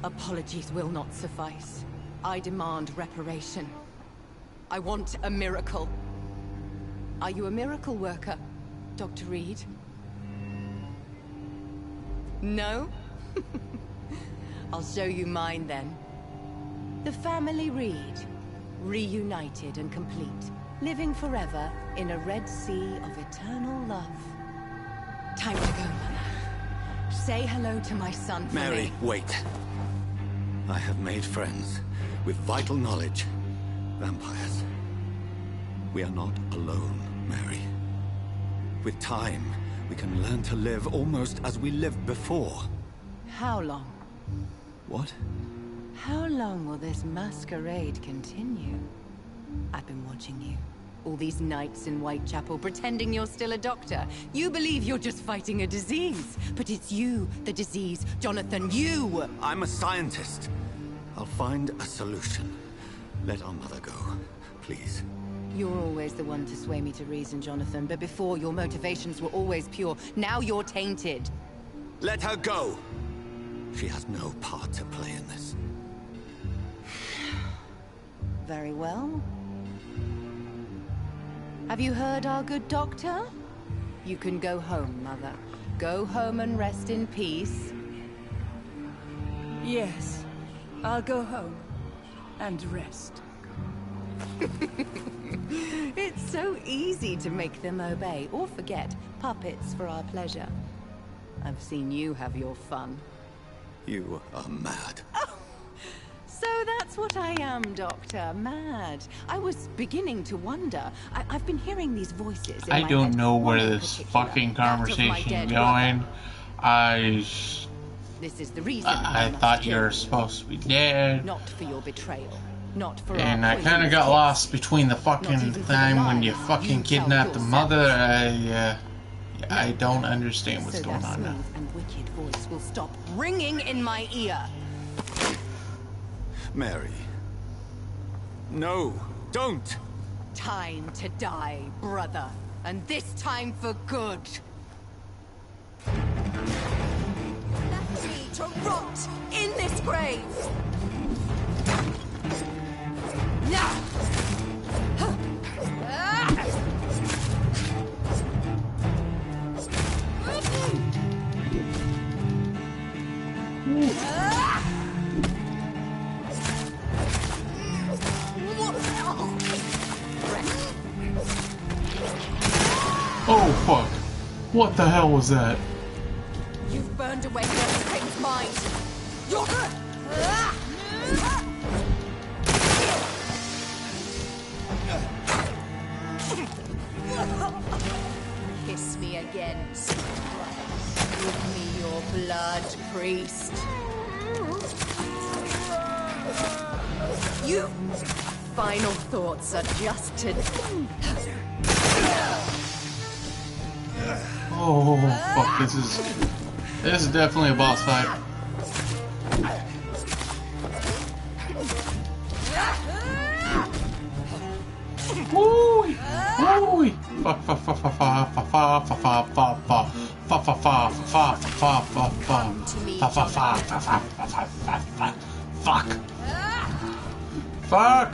Speaker 7: Apologies will not suffice. I demand reparation. I want a miracle. Are you a miracle worker, Dr. Reed? No? I'll show you mine then. The family Reed, reunited and complete, living forever in a red sea of eternal love. Time to go, Mother. Say hello to my son for
Speaker 5: Mary,
Speaker 7: me.
Speaker 5: wait. I have made friends with vital knowledge. Vampires. We are not alone, Mary. With time, we can learn to live almost as we lived before.
Speaker 7: How long?
Speaker 5: What?
Speaker 7: How long will this masquerade continue? I've been watching you. All these nights in Whitechapel, pretending you're still a doctor. You believe you're just fighting a disease. But it's you, the disease. Jonathan, you!
Speaker 5: I'm a scientist. I'll find a solution. Let our mother go, please.
Speaker 7: You're always the one to sway me to reason, Jonathan. But before, your motivations were always pure. Now you're tainted.
Speaker 5: Let her go! She has no part to play in this.
Speaker 7: Very well. Have you heard our good doctor? You can go home, Mother. Go home and rest in peace.
Speaker 3: Yes, I'll go home and rest.
Speaker 7: It's so easy to make them obey or forget. Puppets for our pleasure. I've seen you have your fun.
Speaker 5: You are mad.
Speaker 7: So that's what I am, Doctor. Mad. I was beginning to wonder. I've been hearing these voices in
Speaker 1: I
Speaker 7: my
Speaker 1: don't
Speaker 7: head,
Speaker 1: know
Speaker 7: one
Speaker 1: where
Speaker 7: in
Speaker 1: this
Speaker 7: particular,
Speaker 1: fucking
Speaker 7: that of my
Speaker 1: conversation
Speaker 7: dead
Speaker 1: is
Speaker 7: brother.
Speaker 1: going.
Speaker 7: This is the reason
Speaker 1: I
Speaker 7: must
Speaker 1: thought
Speaker 7: kill
Speaker 1: you were
Speaker 7: you.
Speaker 1: supposed to be dead.
Speaker 7: Not for your betrayal. Not for
Speaker 1: And
Speaker 7: our
Speaker 1: I kind of
Speaker 7: poisonous
Speaker 1: got
Speaker 7: tips.
Speaker 1: lost between the fucking
Speaker 7: even for the
Speaker 1: time when you
Speaker 7: lies
Speaker 1: fucking
Speaker 7: you tell
Speaker 1: kidnapped the
Speaker 7: yourself.
Speaker 1: mother. I don't understand what's
Speaker 7: So
Speaker 1: going
Speaker 7: that
Speaker 1: on now.
Speaker 7: smooth and wicked voice will stop ringing in my ear.
Speaker 2: Mary. No, don't!
Speaker 7: Time to die, brother. And this time for good. Left me to rot in this grave. Now!
Speaker 1: Oh fuck! What the hell was that?
Speaker 7: You've burned away King's mind. You're Kiss me again, give me your blood, priest. You final thoughts are just to
Speaker 1: Oh fuck! This is definitely a boss fight. Woo! Woo! Fuck! Fuck! Fuck! Fuck! Fuck! Fuck! Fuck! Fuck! Fuck! Fuck! Fuck! Fuck! Fuck! Fuck! Fuck! Fuck! Fuck! Fuck!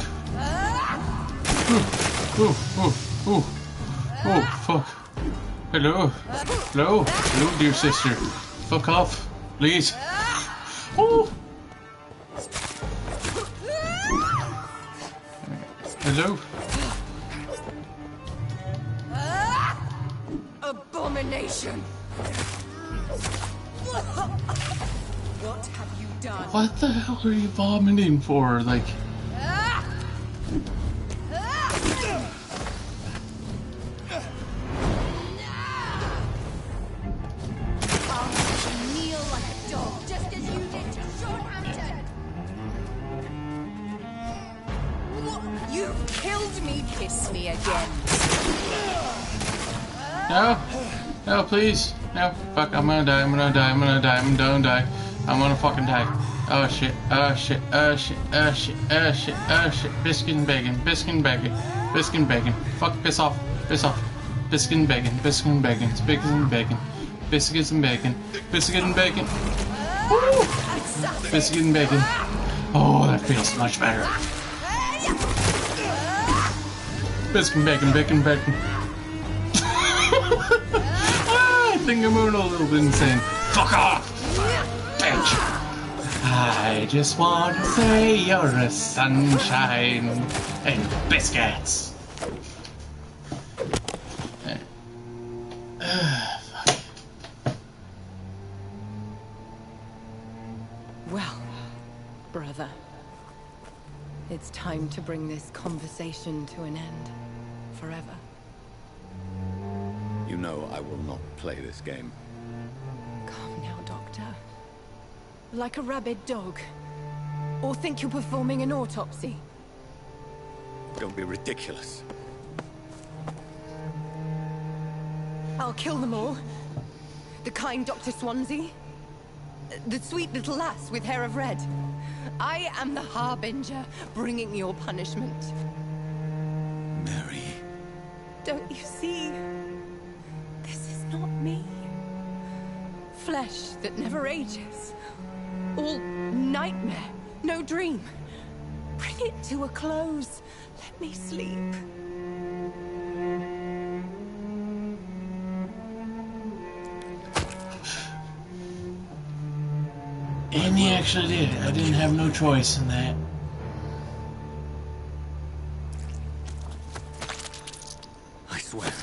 Speaker 1: Oh fuck! Hello, hello, hello, dear sister. Fuck off, please. Oh. Hello.
Speaker 7: Abomination! What have you done?
Speaker 1: What the hell are you vomiting for? Like.
Speaker 7: Kneel like a dog, just as you did to Hampton. You killed me. Kiss me again.
Speaker 1: No, no, please, no. Fuck, I'm gonna die. I'm gonna die. I'm gonna die. I'm gonna die. I'm gonna fucking die. Oh shit. Oh shit. Oh shit. Oh shit. Oh shit. Oh shit. Biscuit and bacon. Biscuit and bacon. Biscuit and bacon. Fuck. Piss off. Piss off. Biscuit and bacon. Biscuit and bacon. Biscuits and bacon. Biscuits and bacon. Biscuit and bacon. Woo! Biscuit and bacon. Oh, that feels much better. Biscuit and bacon. Bacon. Bacon. I think I'm going a little bit insane. Fuck off, bitch. I just want to say you're a sunshine and biscuits. Fuck.
Speaker 7: Well, brother, it's time to bring this conversation to an end. Forever.
Speaker 2: You know I will not play this game.
Speaker 7: Calm now, Doctor. Like a rabid dog. Or think you're performing an autopsy.
Speaker 2: Don't be ridiculous.
Speaker 7: I'll kill them all. The kind Dr. Swansea. The sweet little lass with hair of red. I am the Harbinger, bringing your punishment.
Speaker 2: Mary.
Speaker 7: Don't you see? This is not me. Flesh that never ages. All nightmare, no dream. Bring it to a close. Let me sleep.
Speaker 1: And he actually did. I didn't have no choice in that.
Speaker 2: I swear it.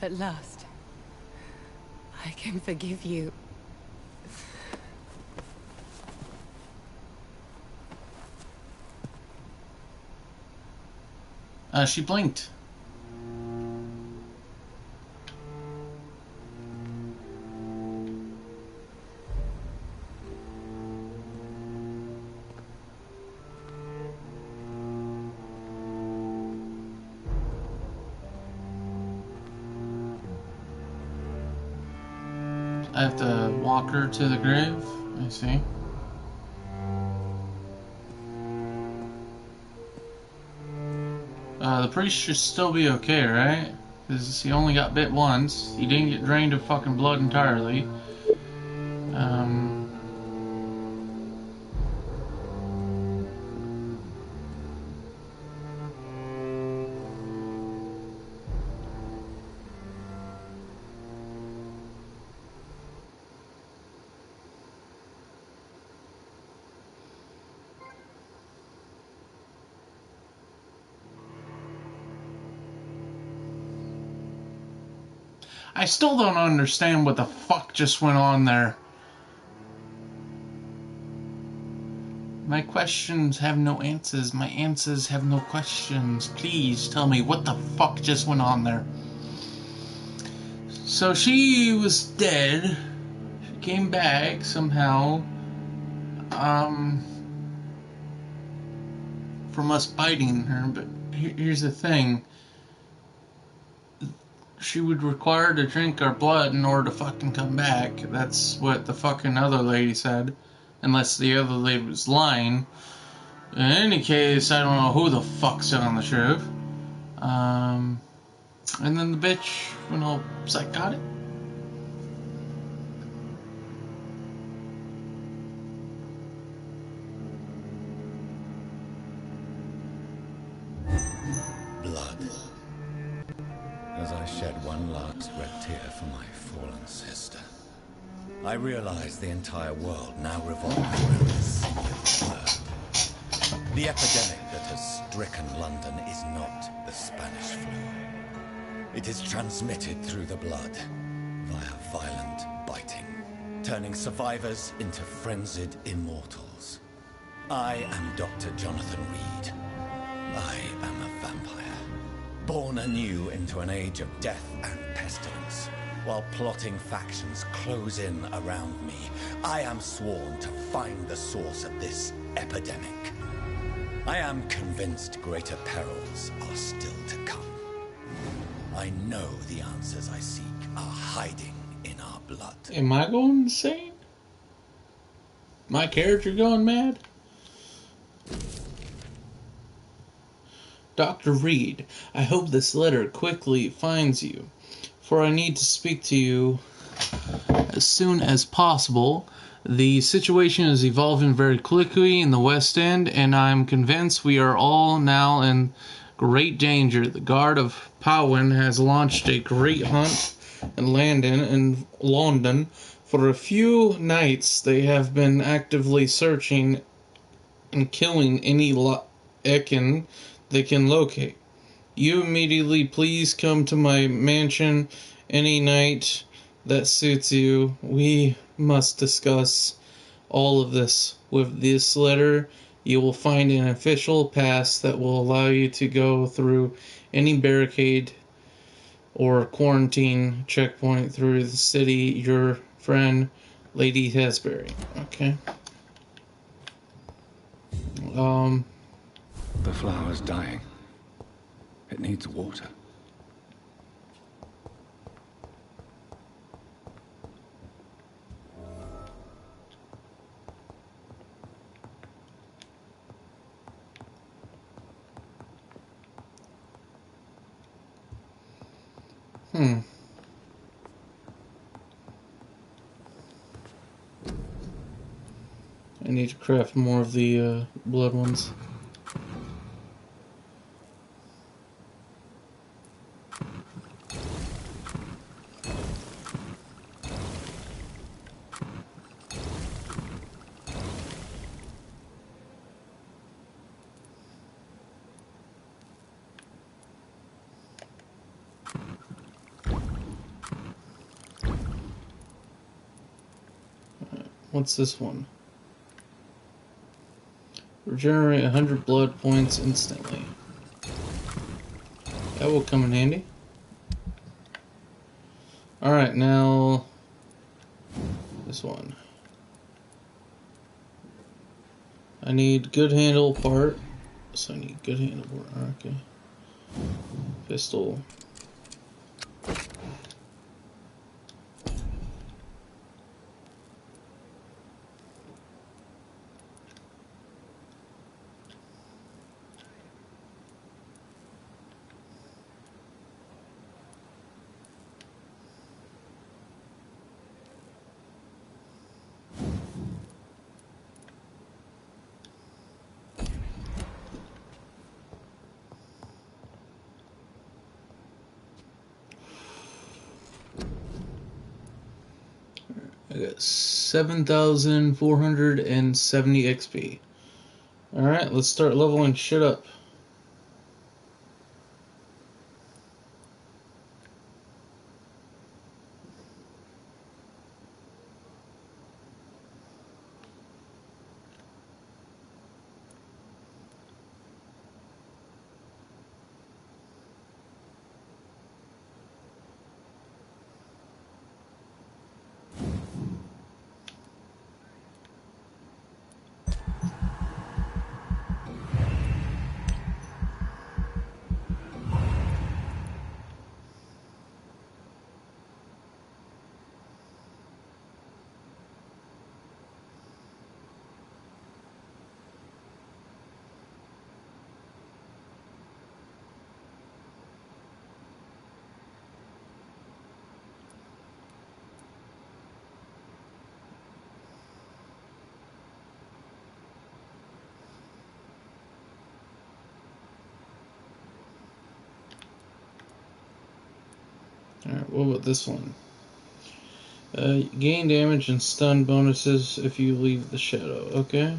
Speaker 7: At last, I can forgive you.
Speaker 1: She blinked. I have to walk her to the grave. I see. The priest should still be okay, right? Because he only got bit once. He didn't get drained of fucking blood entirely. I still don't understand what the fuck just went on there. My questions have no answers. My answers have no questions. Please tell me what the fuck just went on there. So she was dead. She came back somehow. From us biting her. But here's the thing. She would require to drink our blood in order to fucking come back. That's what the fucking other lady said. Unless the other lady was lying. In any case, I don't know who the fuck's telling the truth. And then the bitch went all psychotic.
Speaker 2: Blood. As I shed one last red tear for my fallen sister, I realized the entire world now revolves around this singular word. The epidemic that has stricken London is not the Spanish flu. It is transmitted through the blood via violent biting, turning survivors into frenzied immortals. I am Dr. Jonathan Reed. I am a vampire. Born anew into an age of death and pestilence, while plotting factions close in around me, I am sworn to find the source of this epidemic. I am convinced greater perils are still to come. I know the answers I seek are hiding in our blood.
Speaker 1: Am I going insane? My character going mad? Dr. Reed, I hope this letter quickly finds you, for I need to speak to you as soon as possible. The situation is evolving very quickly in the West End, and I'm convinced we are all now in great danger. The Guard of Powyn has launched a great hunt in London. For a few nights, they have been actively searching and killing any Ekin they can locate. You immediately please come to my mansion any night that suits you. We must discuss all of this. With this letter, you will find an official pass that will allow you to go through any barricade or quarantine checkpoint through the city. Your friend, Lady Hasbury. Okay.
Speaker 2: The flower's dying. It needs water.
Speaker 1: I need to craft more of the blood ones. What's this one? Regenerate 100 blood points instantly. That will come in handy. Alright, now this one. I need good handle part. So I need good handle part. Okay. Pistol. I got 7,470 XP. Alright, let's start leveling shit up. Alright, what about this one? Gain damage and stun bonuses if you leave the shadow. Okay.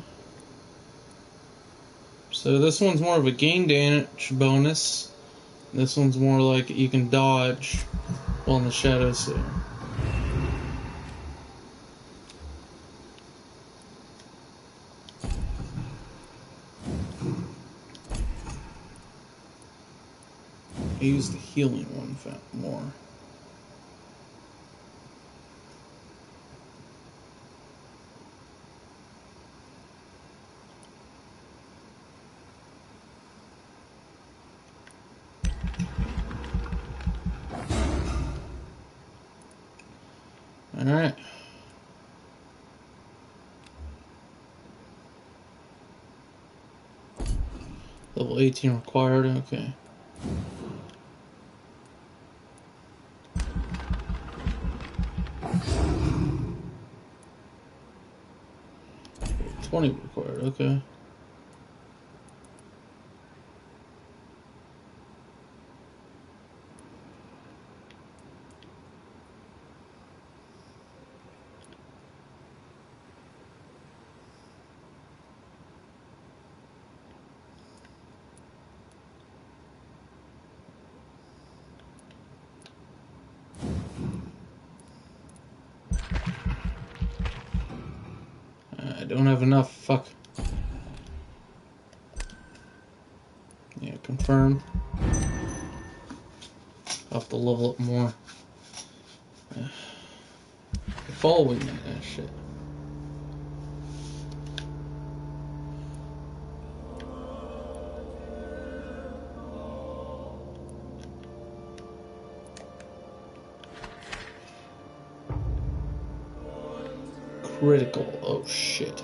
Speaker 1: So this one's more of a gain damage bonus. This one's more like you can dodge while in the shadows. So. I use the healing one more. Alright. Level 18 required, okay. Level 20 required, okay. I don't have enough, fuck. Yeah, confirm. I'll have to level up more. Following that shit. Critical. Oh shit.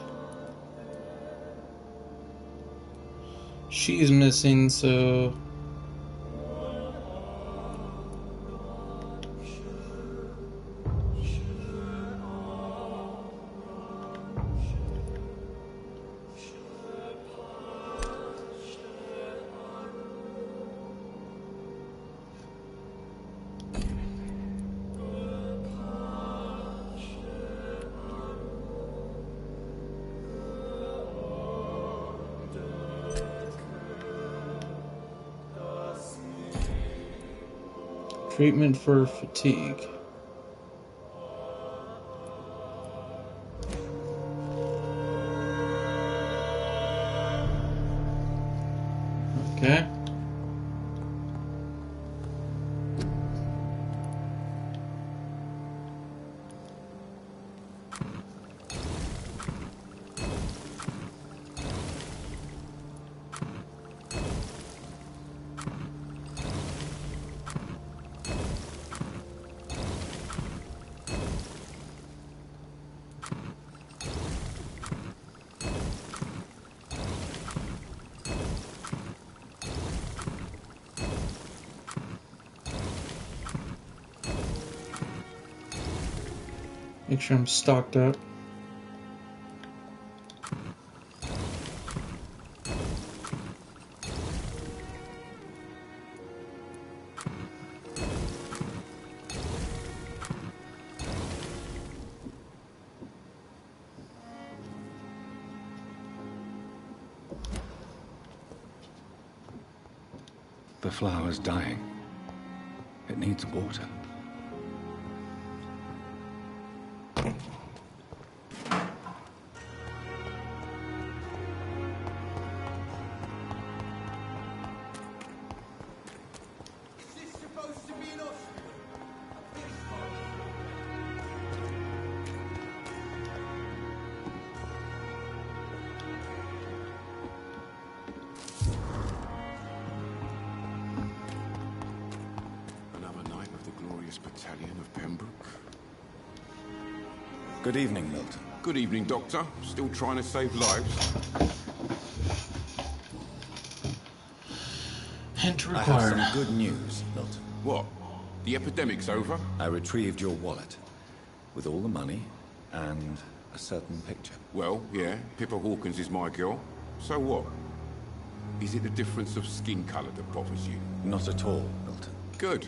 Speaker 1: She's missing, so treatment for fatigue. Okay. Make sure I'm stocked up.
Speaker 2: The flower's dying. It needs water. Good evening, Milton.
Speaker 10: Good evening, Doctor. Still trying to save lives?
Speaker 1: Hint
Speaker 2: I have
Speaker 1: required.
Speaker 2: some good news, Milton.
Speaker 10: What? The epidemic's over?
Speaker 2: I retrieved your wallet with all the money and a certain picture.
Speaker 10: Well, yeah, Pippa Hawkins is my girl. So what? Is it the difference of skin colour that bothers you?
Speaker 2: Not at all, Milton.
Speaker 10: Good.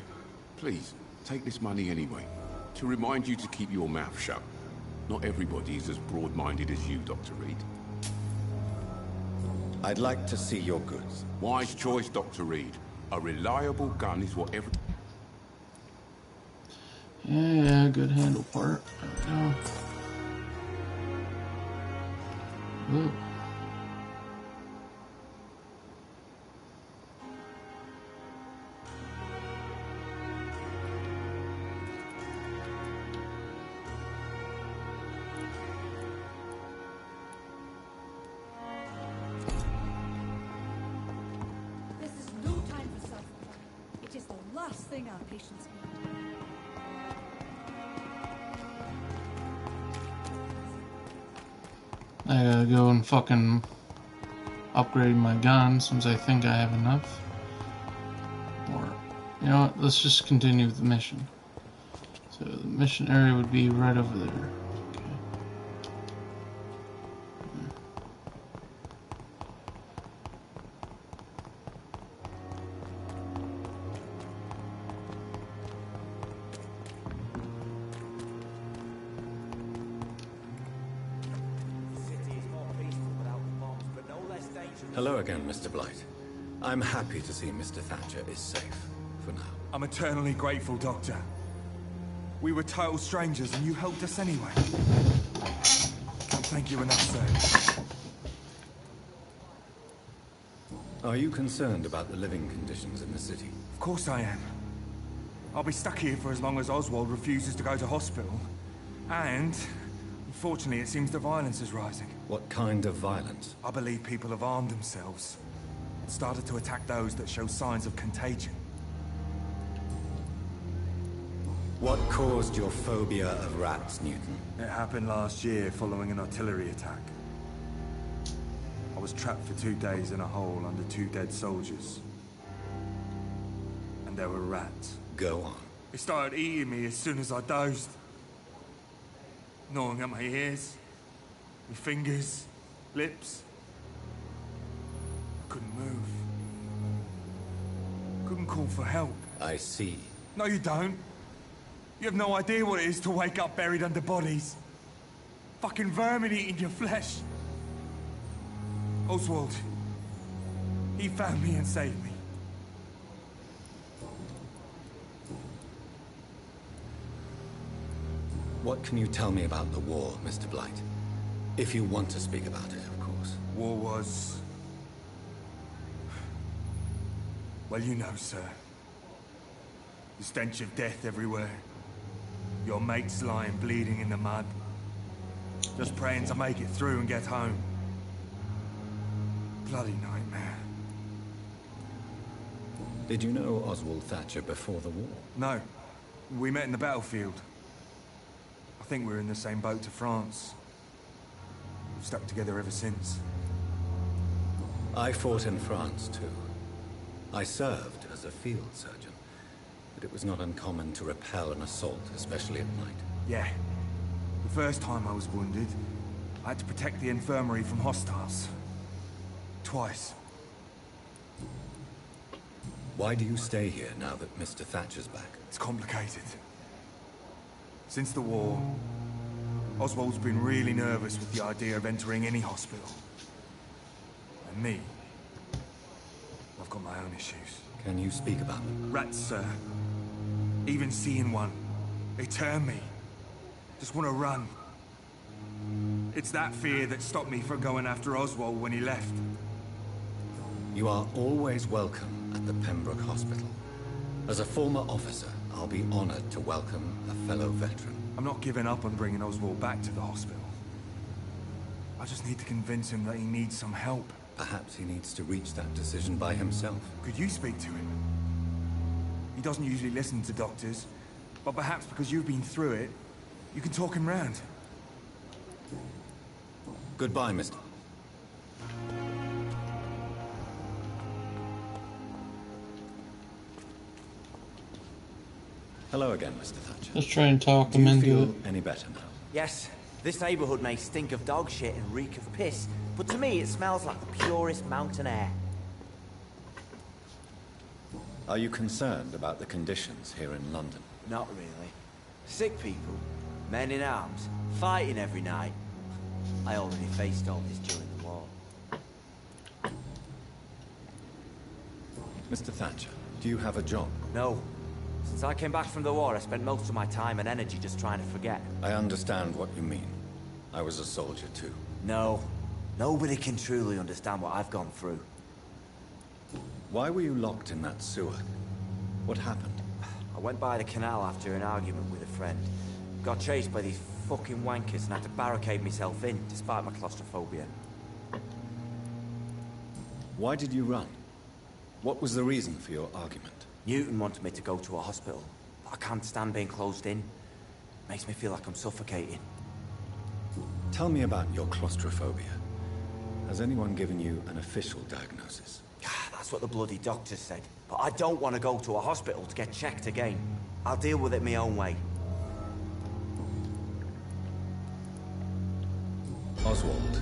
Speaker 10: Please, take this money anyway. To remind you to keep your mouth shut. Not everybody is as broad-minded as you, Dr. Reed.
Speaker 2: I'd like to see your goods.
Speaker 10: Wise choice, Dr. Reed. A reliable gun is what every...
Speaker 1: Yeah, good handle part. There we go. Ooh.
Speaker 3: This is no time for self-harm. It is the last thing our patients need.
Speaker 1: I gotta go and fucking upgrade my gun since I think I have enough. Or, you know what, let's just continue with the mission. So the mission area would be right over there. Okay.
Speaker 2: Hello again, Mr. Blight. I'm happy to see Mr. Thatcher is safe, for now.
Speaker 9: I'm eternally grateful, Doctor. We were total strangers and you helped us anyway. Can't thank you enough, sir.
Speaker 2: Are you concerned about the living conditions in the city?
Speaker 9: Of course I am. I'll be stuck here for as long as Oswald refuses to go to hospital. And, unfortunately, it seems the violence is rising.
Speaker 2: What kind of violence?
Speaker 9: I believe people have armed themselves and started to attack those that show signs of contagion.
Speaker 2: What caused your phobia of rats, Newton?
Speaker 9: It happened last year following an artillery attack. I was trapped for 2 days in a hole under 2 dead soldiers. And there were rats.
Speaker 2: Go on.
Speaker 9: They started eating me as soon as I dozed. Gnawing at my ears, my fingers, lips. I couldn't move. Couldn't call for help.
Speaker 2: I see.
Speaker 9: No, you don't. You have no idea what it is to wake up buried under bodies. Fucking vermin eating your flesh. Oswald. He found me and saved me.
Speaker 2: What can you tell me about the war, Mr. Blight? If you want to speak about it, of course.
Speaker 9: War was... Well, you know, sir. The stench of death everywhere. Your mates lying bleeding in the mud. Just praying to make it through and get home. Bloody nightmare.
Speaker 2: Did you know Oswald Thatcher before the war?
Speaker 9: No. We met in the battlefield. I think we're in the same boat to France. We've stuck together ever since.
Speaker 2: I fought in France, too. I served as a field surgeon, but it was not uncommon to repel an assault, especially at night.
Speaker 9: Yeah. The first time I was wounded, I had to protect the infirmary from hostiles. Twice.
Speaker 2: Why do you stay here now that Mr. Thatcher's back?
Speaker 9: It's complicated. Since the war, Oswald's been really nervous with the idea of entering any hospital. And me, I've got my own issues.
Speaker 2: Can you speak about them?
Speaker 9: Rats, sir. Even seeing one, they turn me. Just want to run. It's that fear that stopped me from going after Oswald when he left.
Speaker 2: You are always welcome at the Pembroke Hospital. As a former officer, I'll be honored to welcome a fellow veteran.
Speaker 9: I'm not giving up on bringing Oswald back to the hospital. I just need to convince him that he needs some help.
Speaker 2: Perhaps he needs to reach that decision by himself.
Speaker 9: Could you speak to him? He doesn't usually listen to doctors, but perhaps because you've been through it, you can talk him round.
Speaker 2: Goodbye, mister. Hello again, Mr. Thatcher.
Speaker 1: Let's try and talk
Speaker 2: Do
Speaker 1: him
Speaker 2: you
Speaker 1: into
Speaker 2: feel
Speaker 1: it.
Speaker 2: any better now?
Speaker 5: Yes, this neighborhood may stink of dog shit and reek of piss, but to me it smells like the purest mountain air.
Speaker 2: Are you concerned about the conditions here in London?
Speaker 5: Not really. Sick people, men in arms, fighting every night. I already faced all this during the war.
Speaker 2: Mr. Thatcher, do you have a job?
Speaker 5: No. Since I came back from the war, I spent most of my time and energy just trying to forget.
Speaker 2: I understand what you mean. I was a soldier too.
Speaker 5: No. Nobody can truly understand what I've gone through.
Speaker 2: Why were you locked in that sewer? What happened?
Speaker 5: I went by the canal after an argument with a friend. Got chased by these fucking wankers and had to barricade myself in, despite my claustrophobia.
Speaker 2: Why did you run? What was the reason for your argument?
Speaker 5: Newton wanted me to go to a hospital, but I can't stand being closed in. Makes me feel like I'm suffocating.
Speaker 2: Tell me about your claustrophobia. Has anyone given you an official diagnosis?
Speaker 5: That's what the bloody doctor said. But I don't want to go to a hospital to get checked again. I'll deal with it my own way.
Speaker 2: Oswald,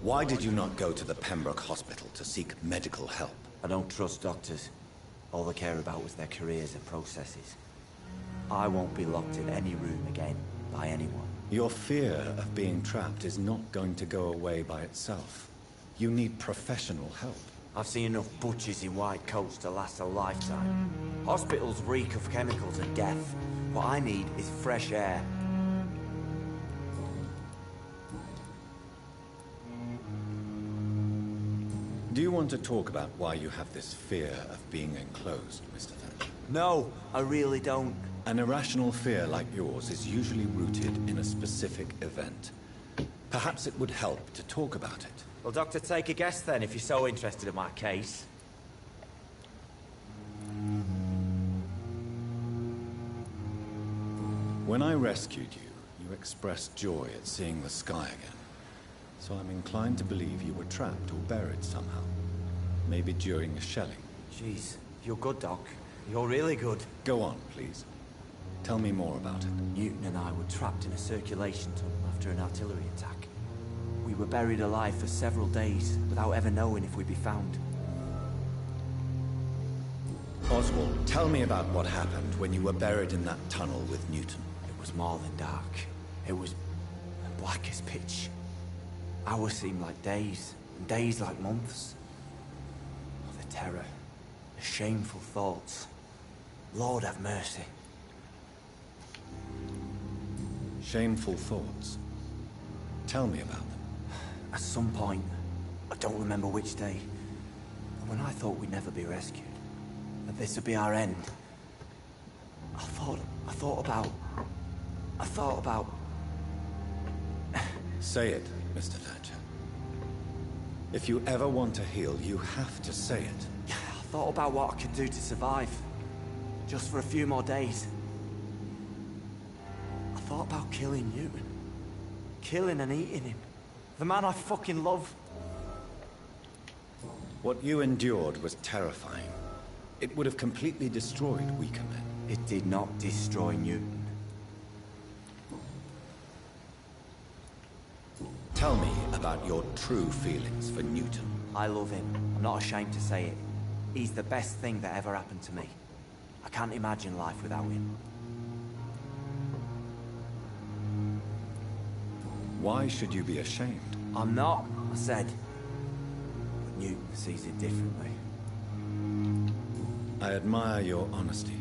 Speaker 2: why did you not go to the Pembroke Hospital to seek medical help?
Speaker 5: I don't trust doctors. All they care about was their careers and processes. I won't be locked in any room again by anyone.
Speaker 2: Your fear of being trapped is not going to go away by itself. You need professional help.
Speaker 5: I've seen enough butchers in white coats to last a lifetime. Hospitals reek of chemicals and death. What I need is fresh air.
Speaker 2: Do you want to talk about why you have this fear of being enclosed, Mr. Thatcher?
Speaker 5: No, I really don't.
Speaker 2: An irrational fear like yours is usually rooted in a specific event. Perhaps it would help to talk about it.
Speaker 5: Well, Doctor, take a guess then, if you're so interested in my case.
Speaker 2: When I rescued you, you expressed joy at seeing the sky again. So I'm inclined to believe you were trapped or buried somehow. Maybe during a shelling.
Speaker 5: Jeez, you're good, Doc. You're really good.
Speaker 2: Go on, please. Tell me more about it.
Speaker 5: Newton and I were trapped in a circulation tunnel after an artillery attack. We were buried alive for several days without ever knowing if we'd be found.
Speaker 2: Oswald, tell me about what happened when you were buried in that tunnel with Newton.
Speaker 5: It was more than dark. It was black as pitch. Hours seemed like days, and days like months. Oh, the terror, the shameful thoughts. Lord have mercy.
Speaker 2: Shameful thoughts. Tell me about them.
Speaker 5: At some point, I don't remember which day, but when I thought we'd never be rescued, that this would be our end, I thought about...
Speaker 2: Say it, Mr. Thatcher. If you ever want to heal, you have to say it.
Speaker 5: I thought about what I could do to survive, just for a few more days. I thought about killing Newton. Killing and eating him. The man I fucking love.
Speaker 2: What you endured was terrifying. It would have completely destroyed weaker men.
Speaker 5: It did not destroy Newton.
Speaker 2: Tell me about your true feelings for Newton.
Speaker 5: I love him. I'm not ashamed to say it. He's the best thing that ever happened to me. I can't imagine life without him.
Speaker 2: Why should you be ashamed?
Speaker 5: I'm not, I said. But Newton sees it differently.
Speaker 2: I admire your honesty.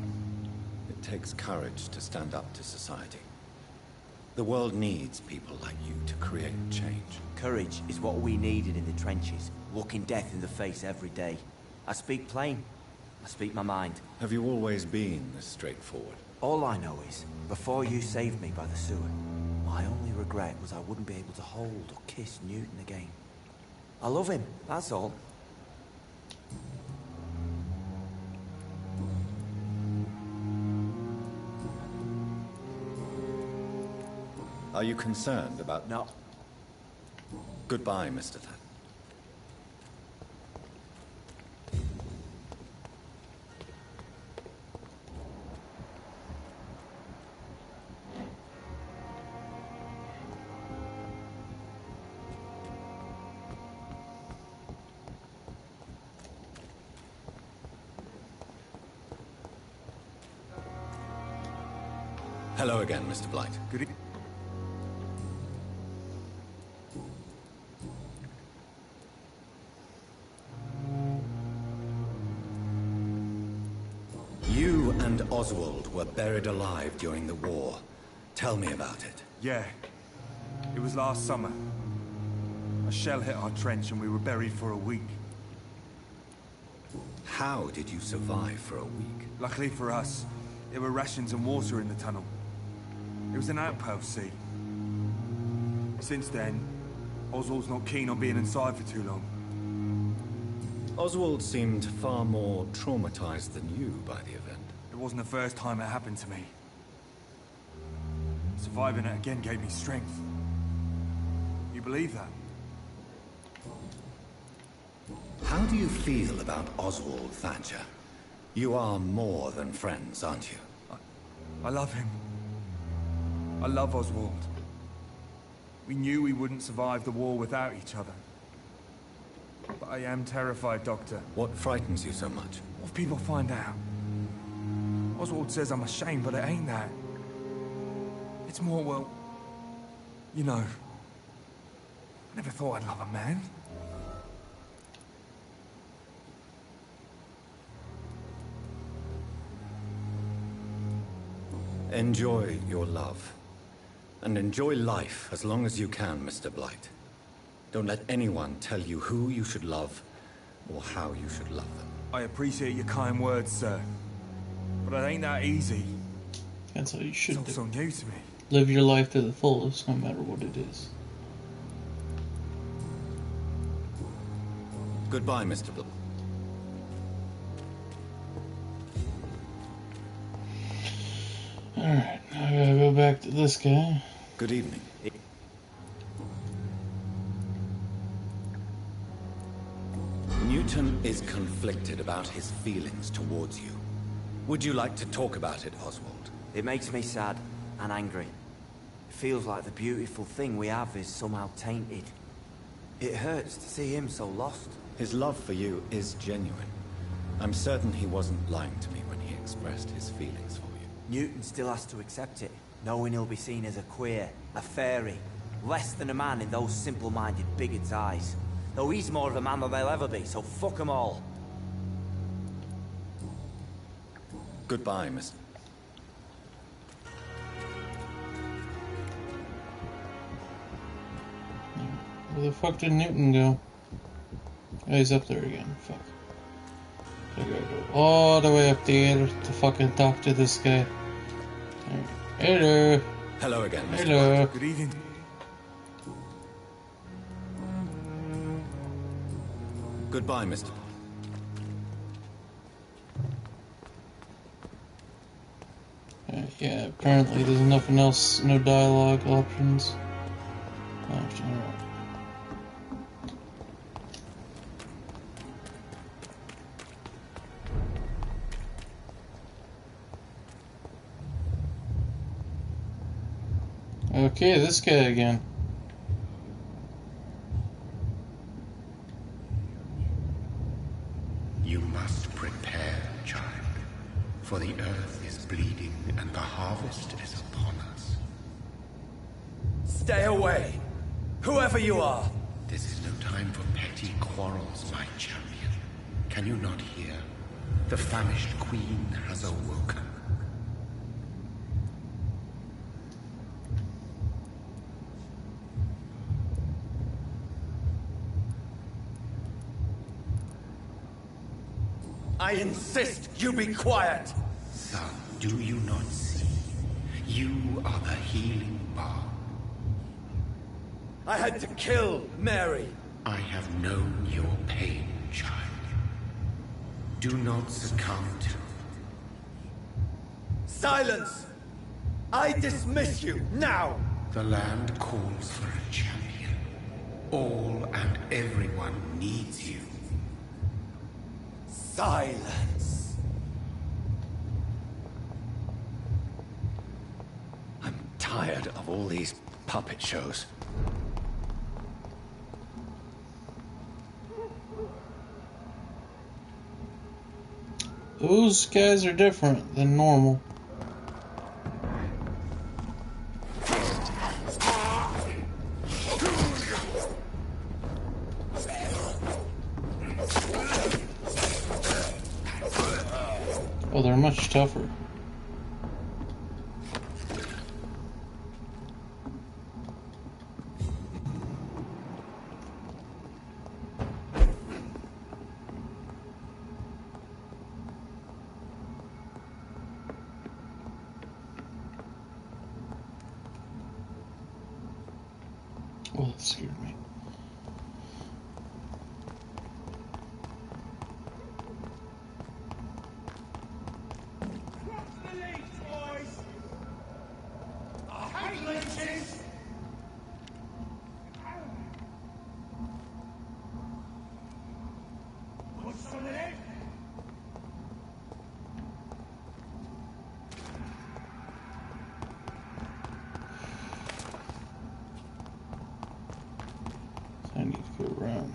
Speaker 2: It takes courage to stand up to society. The world needs people like you to create change.
Speaker 5: Courage is what we needed in the trenches, looking death in the face every day. I speak plain. I speak my mind.
Speaker 2: Have you always been this straightforward?
Speaker 5: All I know is, before you saved me by the sewer, my only regret was I wouldn't be able to hold or kiss Newton again. I love him, that's all.
Speaker 2: Are you concerned about...
Speaker 5: No.
Speaker 2: Goodbye, Mr. Thad. Hello again, Mr. Blight.
Speaker 9: Good evening.
Speaker 2: You and Oswald were buried alive during the war. Tell me about it.
Speaker 9: Yeah. It was last summer. A shell hit our trench and we were buried for a week.
Speaker 2: How did you survive for a week?
Speaker 9: Luckily for us, there were rations and water in the tunnel. It was an outpost, see. Since then, Oswald's not keen on being inside for too long.
Speaker 2: Oswald seemed far more traumatized than you by the event.
Speaker 9: It wasn't the first time it happened to me. Surviving it again gave me strength. You believe that?
Speaker 2: How do you feel about Oswald Thatcher? You are more than friends, aren't you?
Speaker 9: I love him. I love Oswald. We knew we wouldn't survive the war without each other. But I am terrified, Doctor.
Speaker 2: What frightens you so much?
Speaker 9: What if people find out? Oswald says I'm ashamed, but it ain't that. It's more, well... You know... I never thought I'd love a man.
Speaker 2: Enjoy your love. And enjoy life as long as you can, Mr. Blight. Don't let anyone tell you who you should love or how you should love them.
Speaker 9: I appreciate your kind words, sir. But it ain't that easy.
Speaker 1: That's how you should
Speaker 9: It's all
Speaker 1: do.
Speaker 9: so new to me.
Speaker 1: Live your life to the fullest, no matter what it is.
Speaker 2: Goodbye, Mr. Blight.
Speaker 1: Alright, now I gotta go back to this guy.
Speaker 2: Good evening. Newton is conflicted about his feelings towards you. Would you like to talk about it, Oswald?
Speaker 5: It makes me sad and angry. It feels like the beautiful thing we have is somehow tainted. It hurts to see him so lost.
Speaker 2: His love for you is genuine. I'm certain he wasn't lying to me when he expressed his feelings for you.
Speaker 5: Newton still has to accept it, knowing he'll be seen as a queer, a fairy, less than a man in those simple-minded bigots' eyes. Though he's more of a man than they'll ever be, so fuck them all.
Speaker 2: Goodbye, Miss.
Speaker 1: Where the fuck did Newton go? Oh, he's up there again. Fuck. I gotta go all the way up there to fucking talk to this guy. Hello.
Speaker 2: Hello again, Mr.
Speaker 1: Hello.
Speaker 9: Good evening.
Speaker 2: Goodbye, Mr.
Speaker 1: Yeah, apparently there's nothing else, no dialogue options. Oh, actually, no. Okay, this guy again.
Speaker 10: You must prepare, child, for the earth is bleeding and the harvest is upon us.
Speaker 5: Stay away! Whoever you are!
Speaker 10: This is no time for petty quarrels, my champion. Can you not hear?
Speaker 11: The famished queen has awoken.
Speaker 5: I insist you be quiet!
Speaker 11: Son, do you not see? You are the healing balm.
Speaker 5: I had to kill Mary.
Speaker 11: I have known your pain, child. Do not succumb to it.
Speaker 5: Silence! I dismiss you, now!
Speaker 11: The land calls for a champion. All and everyone needs you.
Speaker 5: Silence! I'm tired of all these puppet shows.
Speaker 1: Those guys are different than normal. Oh, they're much tougher. Oh, that scared me. I need to go around.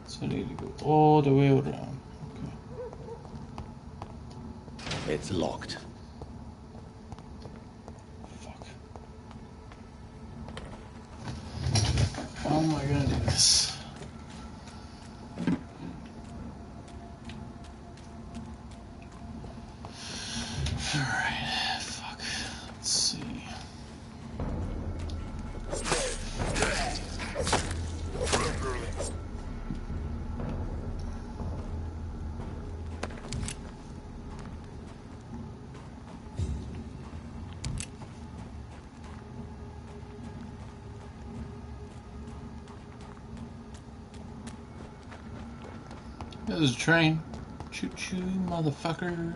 Speaker 1: So I need to go all the way around. Okay.
Speaker 5: It's locked.
Speaker 1: Fuck. How am I gonna do this? Alright, fuck. Let's see. There's a train. Choo choo, motherfucker.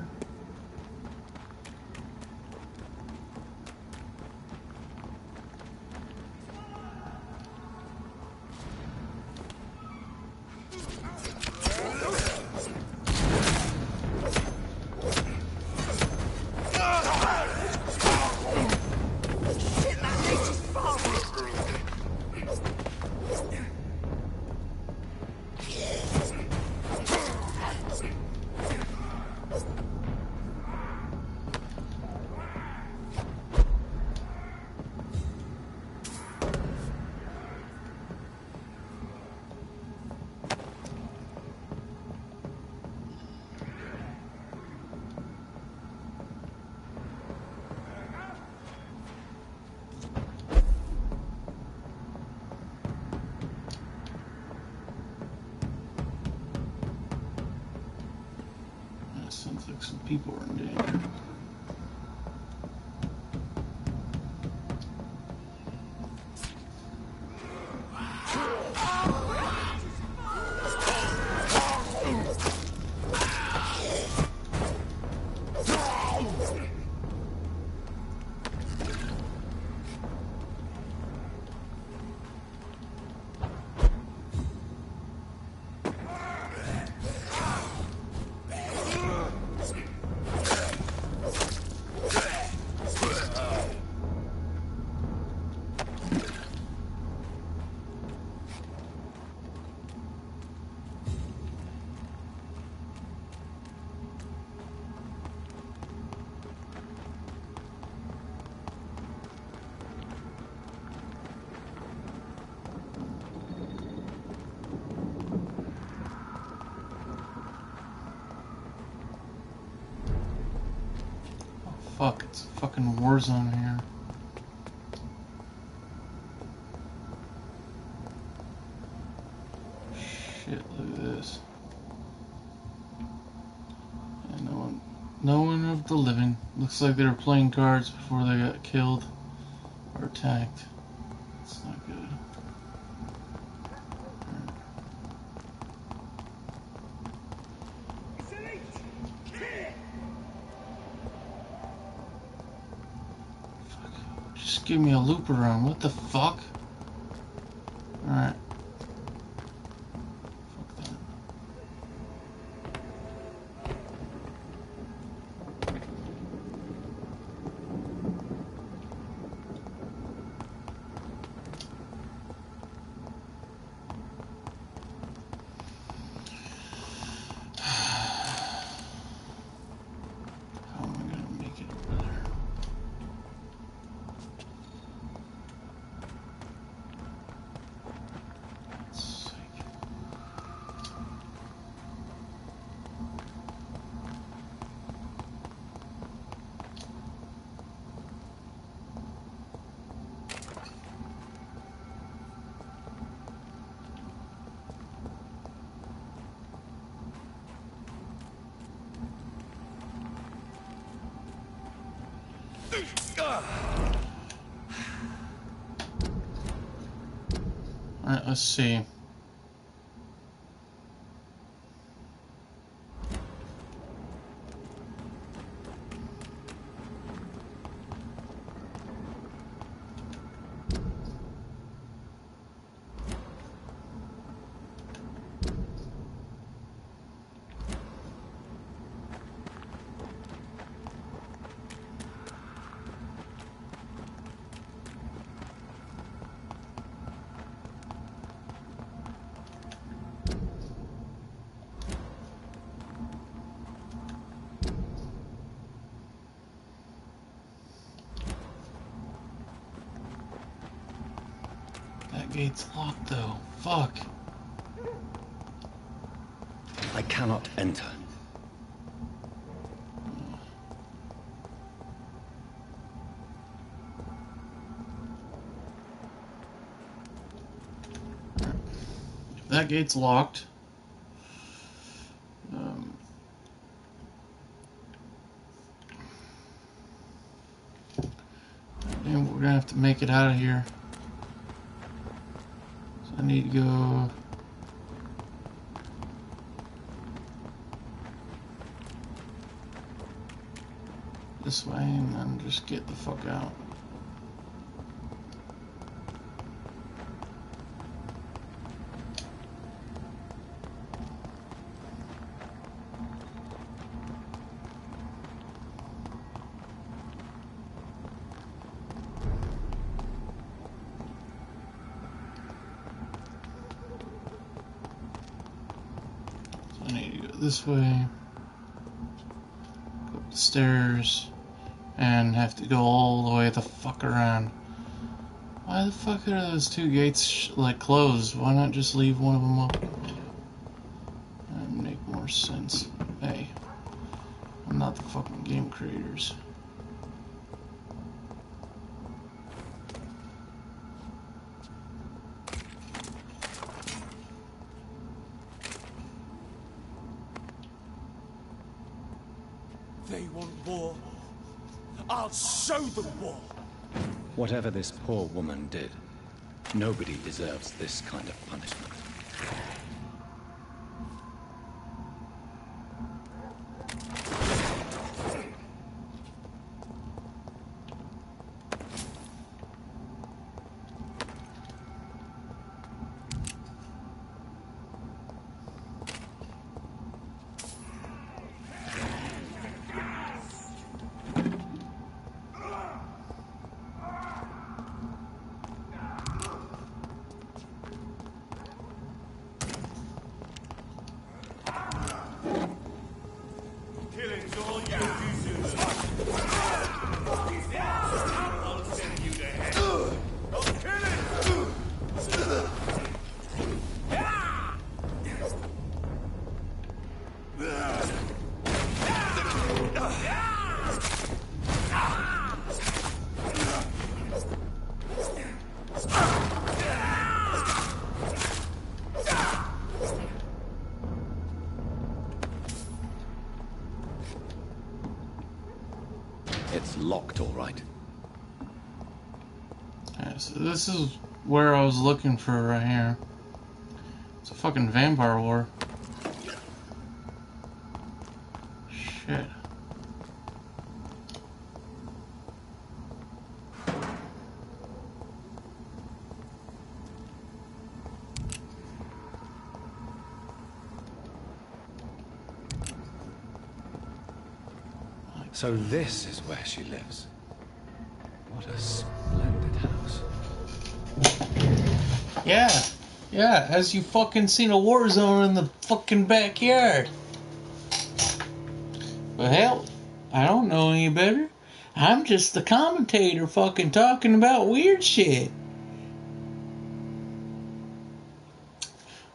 Speaker 1: Looks like some people are in danger. Fuck, it's a fucking war zone here. Shit, look at this. And no one of the living. Looks like they were playing cards before they got killed or attacked. It's not good. Just give me a loop around. What the fuck? Alright. Fuck that. How am I gonna make it over there? Alright, let's see. That gate's locked though. Fuck.
Speaker 12: I cannot enter.
Speaker 1: If that gate's locked, then we're gonna have to make it out of here. So I need to go. This way and then just get the fuck out. So I need to go this way, go up the stairs, and have to go all the way the fuck around. Why the fuck are those two gates like closed? Why not just leave one of them open? That'd make more sense. Hey, I'm not the fucking game creators.
Speaker 5: They want war. I'll show them war.
Speaker 12: Whatever this poor woman did, nobody deserves this kind of punishment. It's locked, all right.
Speaker 1: Yeah, so this is where I was looking for right here. It's a fucking vampire war. Shit.
Speaker 12: So this is where she lives. What a splendid house.
Speaker 1: Yeah, as you fucking seen a war zone in the fucking backyard. But hell, I don't know any better. I'm just the commentator fucking talking about weird shit.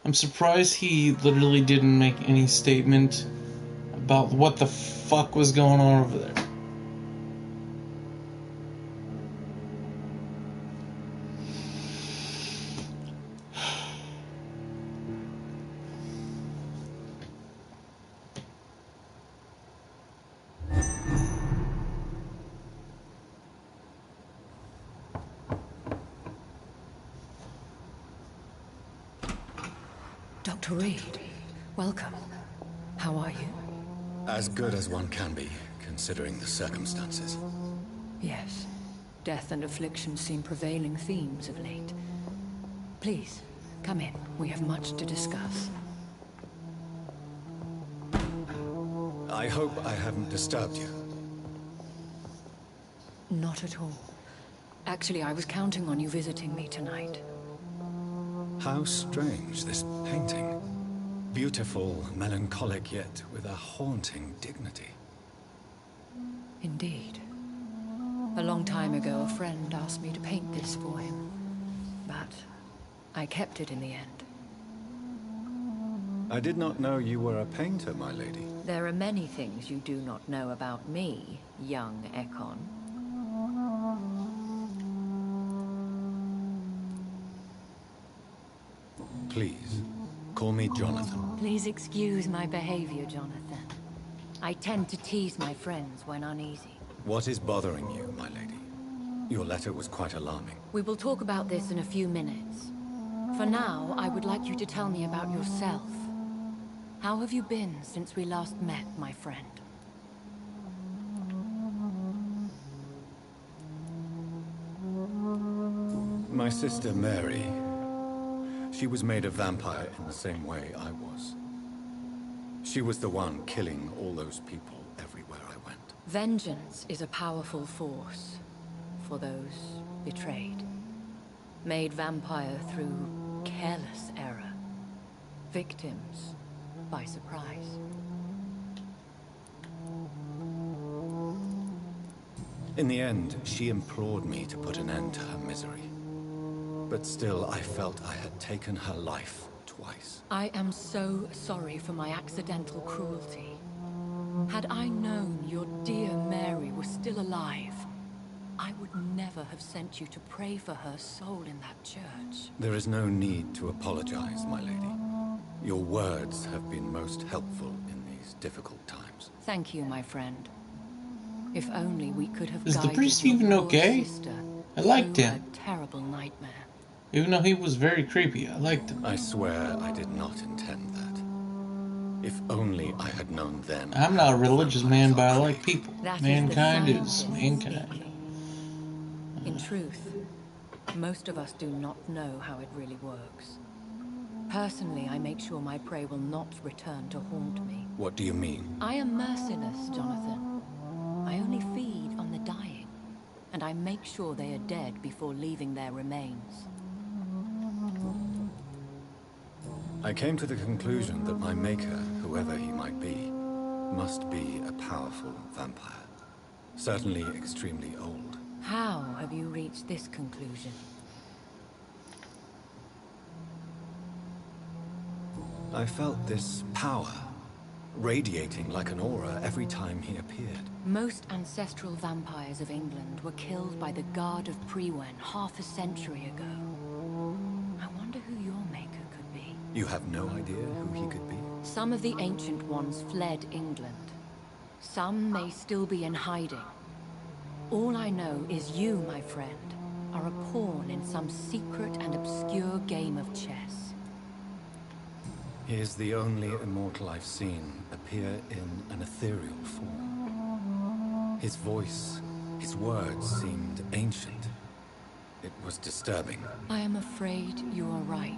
Speaker 1: I'm surprised he literally didn't make any statement about what the fuck was going on over there.
Speaker 4: Dr. Reed, welcome. How are you?
Speaker 12: As good as one can be, considering the circumstances.
Speaker 3: Yes. Death and affliction seem prevailing themes of late. Please, come in. We have much to discuss.
Speaker 12: I hope I haven't disturbed you.
Speaker 3: Not at all. Actually, I was counting on you visiting me tonight.
Speaker 12: How strange, this painting. Beautiful, melancholic, yet with a haunting dignity.
Speaker 3: Indeed. A long time ago, a friend asked me to paint this for him. But I kept it in the end.
Speaker 12: I did not know you were a painter, my lady.
Speaker 3: There are many things you do not know about me, young Ekon.
Speaker 12: Please, call me Jonathan.
Speaker 3: Please excuse my behavior, Jonathan. I tend to tease my friends when uneasy.
Speaker 12: What is bothering you, my lady? Your letter was quite alarming.
Speaker 3: We will talk about this in a few minutes. For now, I would like you to tell me about yourself. How have you been since we last met, my friend?
Speaker 12: My sister Mary, she was made a vampire in the same way I was. She was the one killing all those people everywhere I went.
Speaker 3: Vengeance is a powerful force for those betrayed. Made vampire through careless error. Victims by surprise.
Speaker 12: In the end, she implored me to put an end to her misery. But still, I felt I had taken her life twice.
Speaker 3: I am so sorry for my accidental cruelty. Had I known your dear Mary was still alive, I would never have sent you to pray for her soul in that church.
Speaker 12: There is no need to apologize, my lady. Your words have been most helpful in these difficult times.
Speaker 3: Thank you, my friend.
Speaker 7: If only we could have
Speaker 1: Is the
Speaker 7: guided
Speaker 1: priest
Speaker 7: your
Speaker 1: even
Speaker 7: poor
Speaker 1: okay?
Speaker 7: sister
Speaker 1: I liked
Speaker 7: through
Speaker 1: him.
Speaker 7: a terrible nightmare.
Speaker 1: Even though he was very creepy, I liked him.
Speaker 12: I swear I did not intend that. If only I had known then.
Speaker 1: I'm not a religious man, but I like people.
Speaker 7: That
Speaker 1: Mankind
Speaker 7: is the
Speaker 1: is
Speaker 7: scientist
Speaker 1: mankind.
Speaker 7: speaking. In truth, most of us do not know how it really works. Personally, I make sure my prey will not return to haunt me.
Speaker 12: What do you mean?
Speaker 7: I am merciless, Jonathan. I only feed on the dying, and I make sure they are dead before leaving their remains.
Speaker 12: I came to the conclusion that my maker, whoever he might be, must be a powerful vampire. Certainly extremely old.
Speaker 7: How have you reached this conclusion?
Speaker 12: I felt this power radiating like an aura every time he appeared.
Speaker 7: Most ancestral vampires of England were killed by the Guard of Prewen half a century ago. I wonder who your maker could be.
Speaker 12: You have no idea who he could be?
Speaker 7: Some of the ancient ones fled England. Some may still be in hiding. All I know is you, my friend, are a pawn in some secret and obscure game of chess.
Speaker 12: He is the only immortal I've seen appear in an ethereal form. His voice, his words seemed ancient. It was disturbing.
Speaker 7: I am afraid you are right.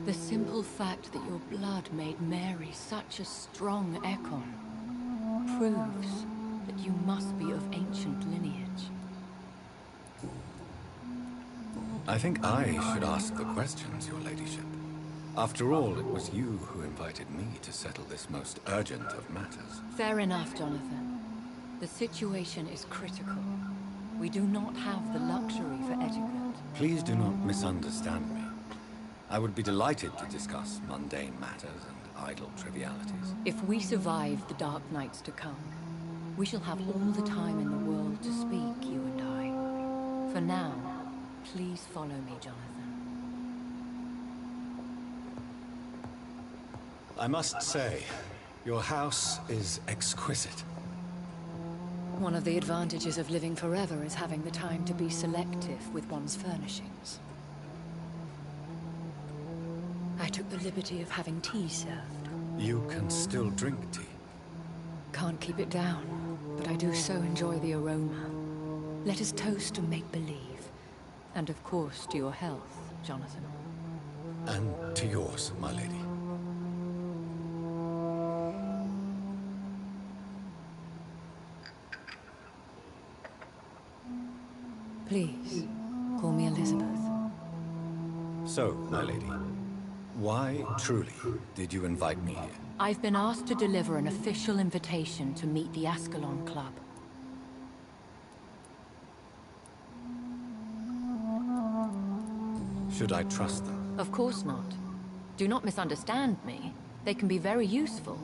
Speaker 7: The simple fact that your blood made Mary such a strong Ekon proves that you must be of ancient lineage.
Speaker 12: I think I should ask the questions, your ladyship. After all, it was you who invited me to settle this most urgent of matters.
Speaker 7: Fair enough, Jonathan. The situation is critical. We do not have the luxury for etiquette.
Speaker 12: Please do not misunderstand me. I would be delighted to discuss mundane matters and idle trivialities.
Speaker 7: If we survive the dark nights to come, we shall have all the time in the world to speak, you and I. For now, please follow me, Jonathan.
Speaker 12: I must say, your house is exquisite.
Speaker 7: One of the advantages of living forever is having the time to be selective with one's furnishings. I took the liberty of having tea served.
Speaker 12: You can still drink tea.
Speaker 7: Can't keep it down, but I do so enjoy the aroma. Let us toast to make-believe. And of course to your health, Jonathan.
Speaker 12: And to yours, my lady.
Speaker 7: Please, call me Elizabeth.
Speaker 12: So, my lady, why, truly, did you invite me here?
Speaker 7: I've been asked to deliver an official invitation to meet the Ascalon Club.
Speaker 12: Should I trust them?
Speaker 7: Of course not. Do not misunderstand me. They can be very useful,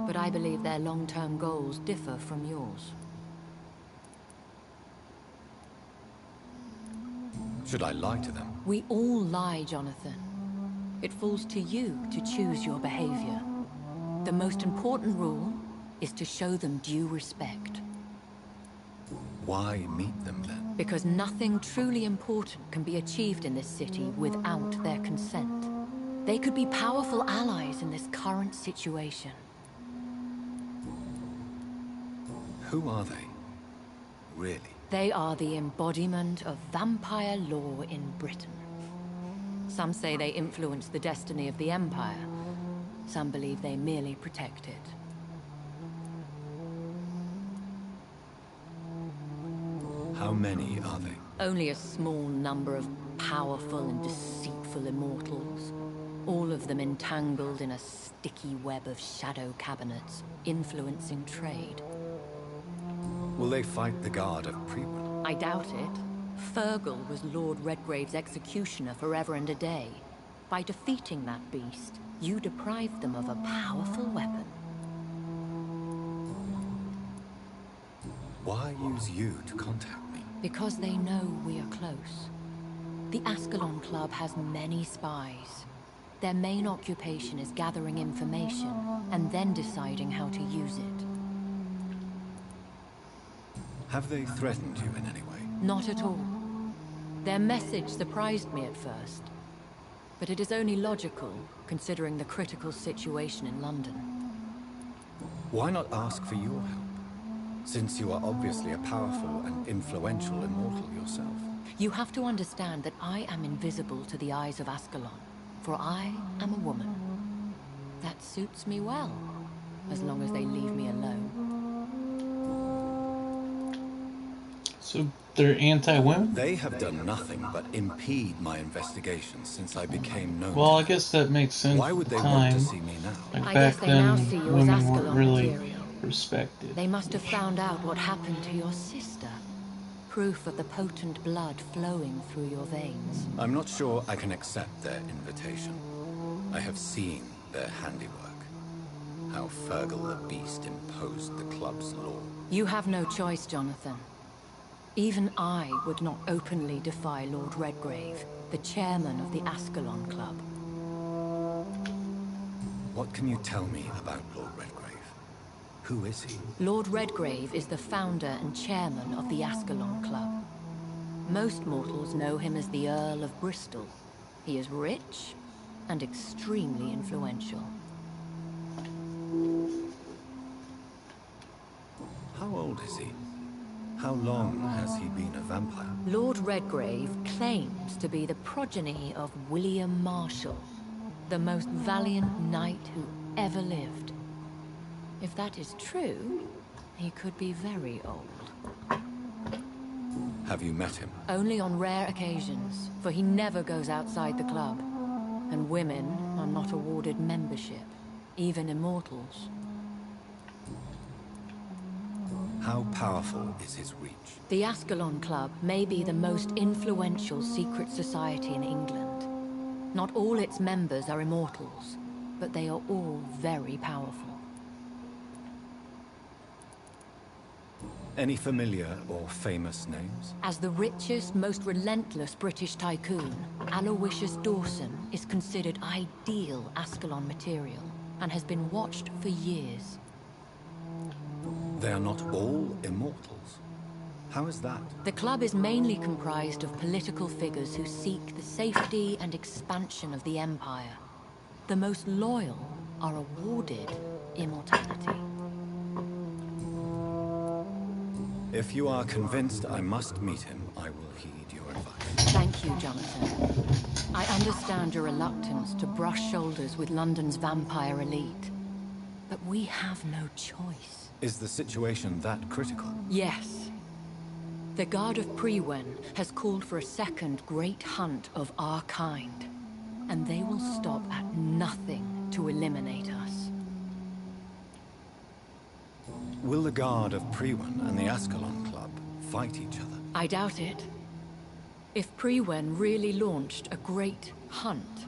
Speaker 7: but I believe their long-term goals differ from yours.
Speaker 12: Should I lie to them?
Speaker 7: We all lie, Jonathan. It falls to you to choose your behavior. The most important rule is to show them due respect.
Speaker 12: Why meet them then?
Speaker 7: Because nothing truly important can be achieved in this city without their consent. They could be powerful allies in this current situation.
Speaker 12: Who are they? Really?
Speaker 7: They are the embodiment of vampire law in Britain. Some say they influence the destiny of the Empire. Some believe they merely protect it.
Speaker 12: How many are they?
Speaker 7: Only a small number of powerful and deceitful immortals. All of them entangled in a sticky web of shadow cabinets, influencing trade.
Speaker 12: Will they fight the Guard of Prewen?
Speaker 7: I doubt it. Fergal was Lord Redgrave's executioner forever and a day. By defeating that beast, you deprived them of a powerful weapon.
Speaker 12: Why use you to contact me?
Speaker 7: Because they know we are close. The Ascalon Club has many spies. Their main occupation is gathering information, and then deciding how to use it.
Speaker 12: Have they threatened you in any way?
Speaker 7: Not at all. Their message surprised me at first. But it is only logical, considering the critical situation in London.
Speaker 12: Why not ask for your help? Since you are obviously a powerful and influential immortal yourself.
Speaker 7: You have to understand that I am invisible to the eyes of Ascalon, for I am a woman. That suits me well, as long as they leave me alone.
Speaker 1: So they're anti-women?
Speaker 12: They have done nothing but impede my investigation since I became known.
Speaker 1: Well, I guess that makes sense.
Speaker 12: Why would they want to see me now?
Speaker 1: Like
Speaker 7: I
Speaker 1: back
Speaker 7: guess they
Speaker 1: then,
Speaker 7: now see you as
Speaker 1: women weren't
Speaker 7: Ascalon
Speaker 1: really
Speaker 7: material.
Speaker 1: respected.
Speaker 7: They must have found out what happened to your sister. Proof of the potent blood flowing through your veins.
Speaker 12: I'm not sure I can accept their invitation. I have seen their handiwork. How Fergal the Beast imposed the club's law.
Speaker 7: You have no choice, Jonathan. Even I would not openly defy Lord Redgrave, the chairman of the Ascalon Club.
Speaker 12: What can you tell me about Lord Redgrave? Who is he?
Speaker 7: Lord Redgrave is the founder and chairman of the Ascalon Club. Most mortals know him as the Earl of Bristol. He is rich and extremely influential.
Speaker 12: How old is he? How long has he been a vampire?
Speaker 7: Lord Redgrave claims to be the progeny of William Marshall, the most valiant knight who ever lived. If that is true, he could be very old.
Speaker 12: Have you met him?
Speaker 7: Only on rare occasions, for he never goes outside the club. And women are not awarded membership, even immortals.
Speaker 12: How powerful is his reach?
Speaker 7: The Ascalon Club may be the most influential secret society in England. Not all its members are immortals, but they are all very powerful.
Speaker 12: Any familiar or famous names?
Speaker 7: As the richest, most relentless British tycoon, Aloysius Dawson is considered ideal Ascalon material and has been watched for years.
Speaker 12: They are not all immortals. How is that?
Speaker 7: The club is mainly comprised of political figures who seek the safety and expansion of the Empire. The most loyal are awarded immortality.
Speaker 12: If you are convinced I must meet him, I will heed your advice.
Speaker 7: Thank you, Jonathan. I understand your reluctance to brush shoulders with London's vampire elite. But we have no choice.
Speaker 12: Is the situation that critical?
Speaker 7: Yes. The Guard of Prewen has called for a second great hunt of our kind. And they will stop at nothing to eliminate us.
Speaker 12: Will the Guard of Prewen and the Ascalon Club fight each other?
Speaker 7: I doubt it. If Prewen really launched a great hunt,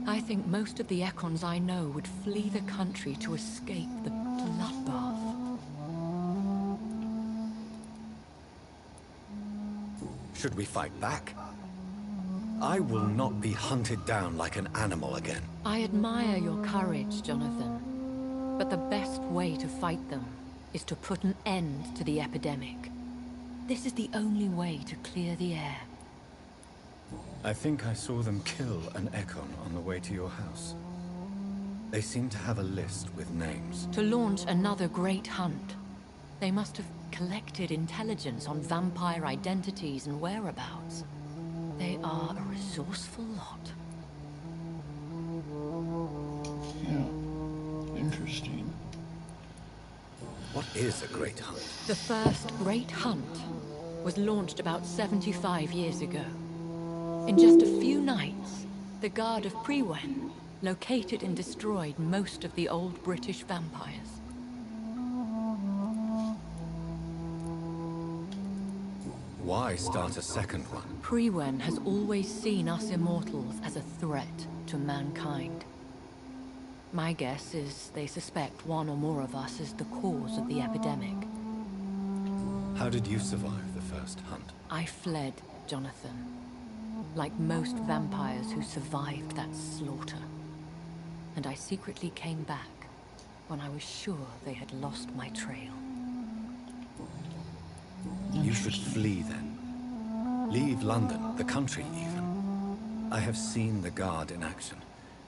Speaker 7: I think most of the Ekons I know would flee the country to escape the bloodbath.
Speaker 12: Should we fight back? I will not be hunted down like an animal again.
Speaker 7: I admire your courage, Jonathan. But the best way to fight them is to put an end to the epidemic. This is the only way to clear the air.
Speaker 12: I think I saw them kill an Ekon on the way to your house. They seem to have a list with names.
Speaker 7: To launch another great hunt, they must have collected intelligence on vampire identities and whereabouts. They are a resourceful lot.
Speaker 1: Yeah. Interesting.
Speaker 12: What is a great hunt?
Speaker 7: The first great hunt was launched about 75 years ago. In just a few nights, the Guard of Prewen located and destroyed most of the old British vampires.
Speaker 12: Why start a second one?
Speaker 7: Prewen has always seen us immortals as a threat to mankind. My guess is they suspect one or more of us as the cause of the epidemic.
Speaker 12: How did you survive the first hunt?
Speaker 7: I fled, Jonathan. Like most vampires who survived that slaughter. And I secretly came back when I was sure they had lost my trail.
Speaker 12: You should flee then. Leave London, the country even. I have seen the Guard in action.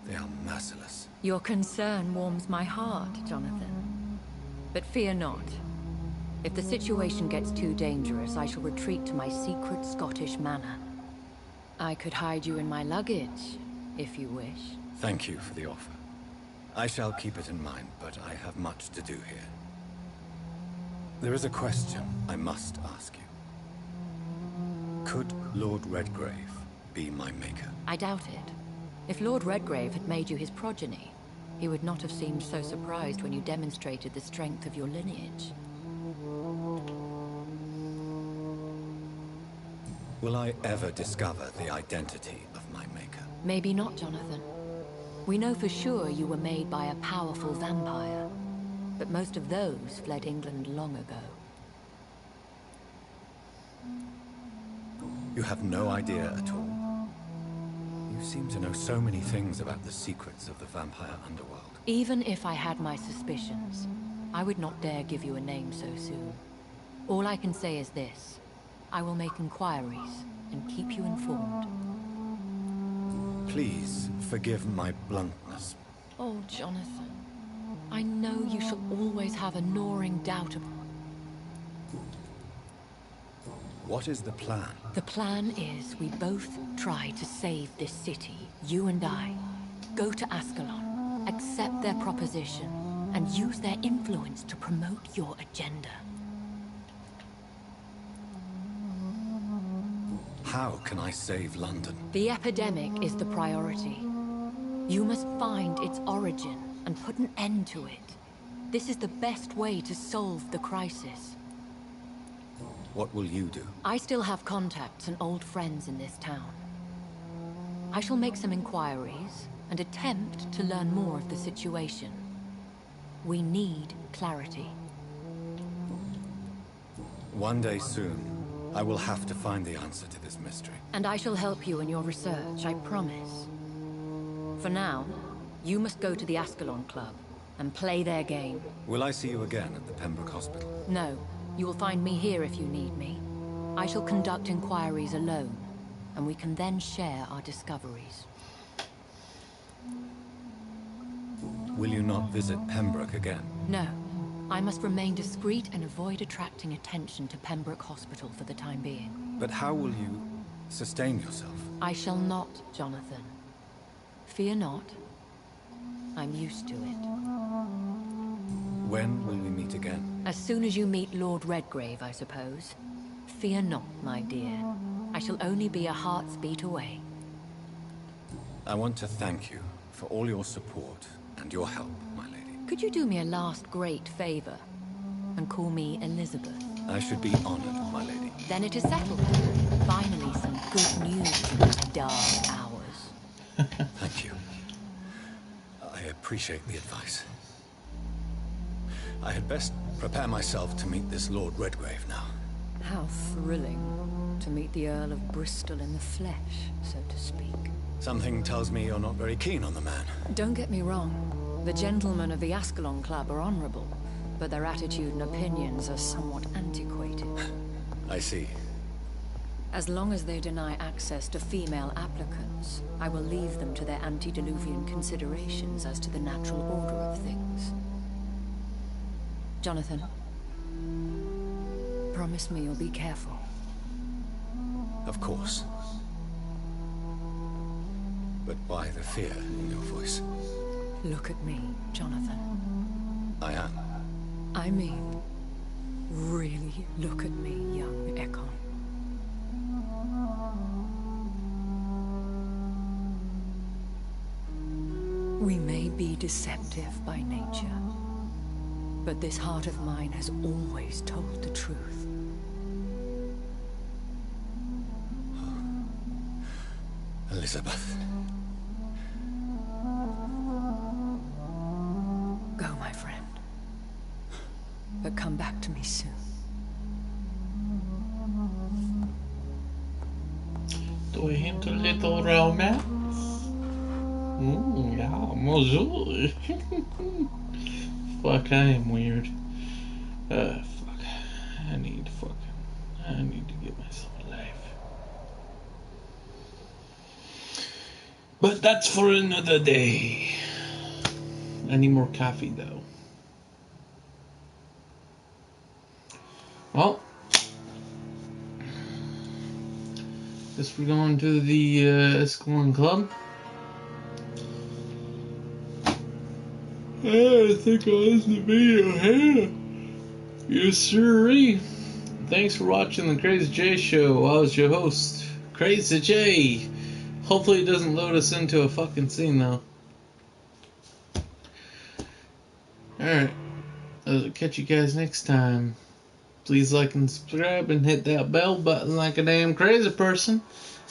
Speaker 12: They are merciless.
Speaker 3: Your concern warms my heart, Jonathan. But fear not. If the situation gets too dangerous, I shall retreat to my secret Scottish manor. I could hide you in my luggage, if you wish.
Speaker 12: Thank you for the offer. I shall keep it in mind, but I have much to do here. There is a question I must ask you. Could Lord Redgrave be my maker?
Speaker 3: I doubt it. If Lord Redgrave had made you his progeny, he would not have seemed so surprised when you demonstrated the strength of your lineage.
Speaker 12: Will I ever discover the identity of my maker?
Speaker 3: Maybe not, Jonathan. We know for sure you were made by a powerful vampire, but most of those fled England long ago.
Speaker 12: You have no idea at all? You seem to know so many things about the secrets of the vampire underworld.
Speaker 3: Even if I had my suspicions, I would not dare give you a name so soon. All I can say is this. I will make inquiries and keep you informed.
Speaker 12: Please forgive my bluntness.
Speaker 3: Oh, Jonathan. I know you shall always have a gnawing doubt about...
Speaker 12: What is the plan?
Speaker 3: The plan is we both try to save this city, you and I. Go to Ascalon, accept their proposition, and use their influence to promote your agenda.
Speaker 12: How can I save London?
Speaker 3: The epidemic is the priority. You must find its origin and put an end to it. This is the best way to solve the crisis.
Speaker 12: What will you do?
Speaker 3: I still have contacts and old friends in this town. I shall make some inquiries and attempt to learn more of the situation. We need clarity.
Speaker 12: One day soon, I will have to find the answer to this mystery.
Speaker 3: And I shall help you in your research, I promise. For now, you must go to the Ascalon Club and play their game.
Speaker 12: Will I see you again at the Pembroke Hospital?
Speaker 3: No. You will find me here if you need me. I shall conduct inquiries alone, and we can then share our discoveries.
Speaker 12: Will you not visit Pembroke again?
Speaker 3: No. I must remain discreet and avoid attracting attention to Pembroke Hospital for the time being.
Speaker 12: But how will you sustain yourself?
Speaker 3: I shall not, Jonathan. Fear not. I'm used to it.
Speaker 12: When will we meet again?
Speaker 3: As soon as you meet Lord Redgrave, I suppose. Fear not, my dear. I shall only be a heart's beat away.
Speaker 12: I want to thank you for all your support and your help, my lady.
Speaker 3: Could you do me a last great favor and call me Elizabeth?
Speaker 12: I should be honored, my lady.
Speaker 3: Then it is settled. Finally, some good news in these dark hours.
Speaker 12: Thank you. I appreciate the advice. I had best prepare myself to meet this Lord Redgrave now.
Speaker 3: How thrilling to meet the Earl of Bristol in the flesh, so to speak.
Speaker 12: Something tells me you're not very keen on the man.
Speaker 3: Don't get me wrong. The gentlemen of the Ascalon Club are honorable, but their attitude and opinions are somewhat antiquated.
Speaker 12: I see.
Speaker 3: As long as they deny access to female applicants, I will leave them to their antediluvian considerations as to the natural order of things. Jonathan, promise me you'll be careful.
Speaker 12: Of course. But why the fear in your voice?
Speaker 3: Look at me, Jonathan.
Speaker 12: I am.
Speaker 3: I mean, really look at me, young Ekon. We may be deceptive by nature, but this heart of mine has always told the truth.
Speaker 12: Elizabeth.
Speaker 3: Go, my friend. But come back to me soon.
Speaker 1: Do we hint a little romance? Yeah, bonjour. Fuck, I am weird. Fuck. I need fucking... I need to get myself a life. But that's for another day. I need more coffee, though. Well, guess we're going to the Escalon Club. I think I'll end the video here. Yes, sirree. Thanks for watching the Crazy J Show. I was your host, Crazy J. Hopefully it doesn't load us into a fucking scene, though. Alright. I'll catch you guys next time. Please like and subscribe and hit that bell button like a damn crazy person.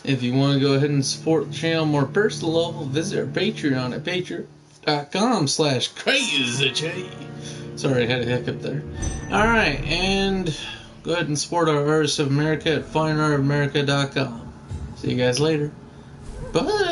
Speaker 1: If you want to go ahead and support the channel more personal level, visit our Patreon at patreon.com/crazyj. Sorry, I had a hiccup there. Alright, and go ahead and support our Artists of America at fineartofamerica.com. See you guys later. Bye!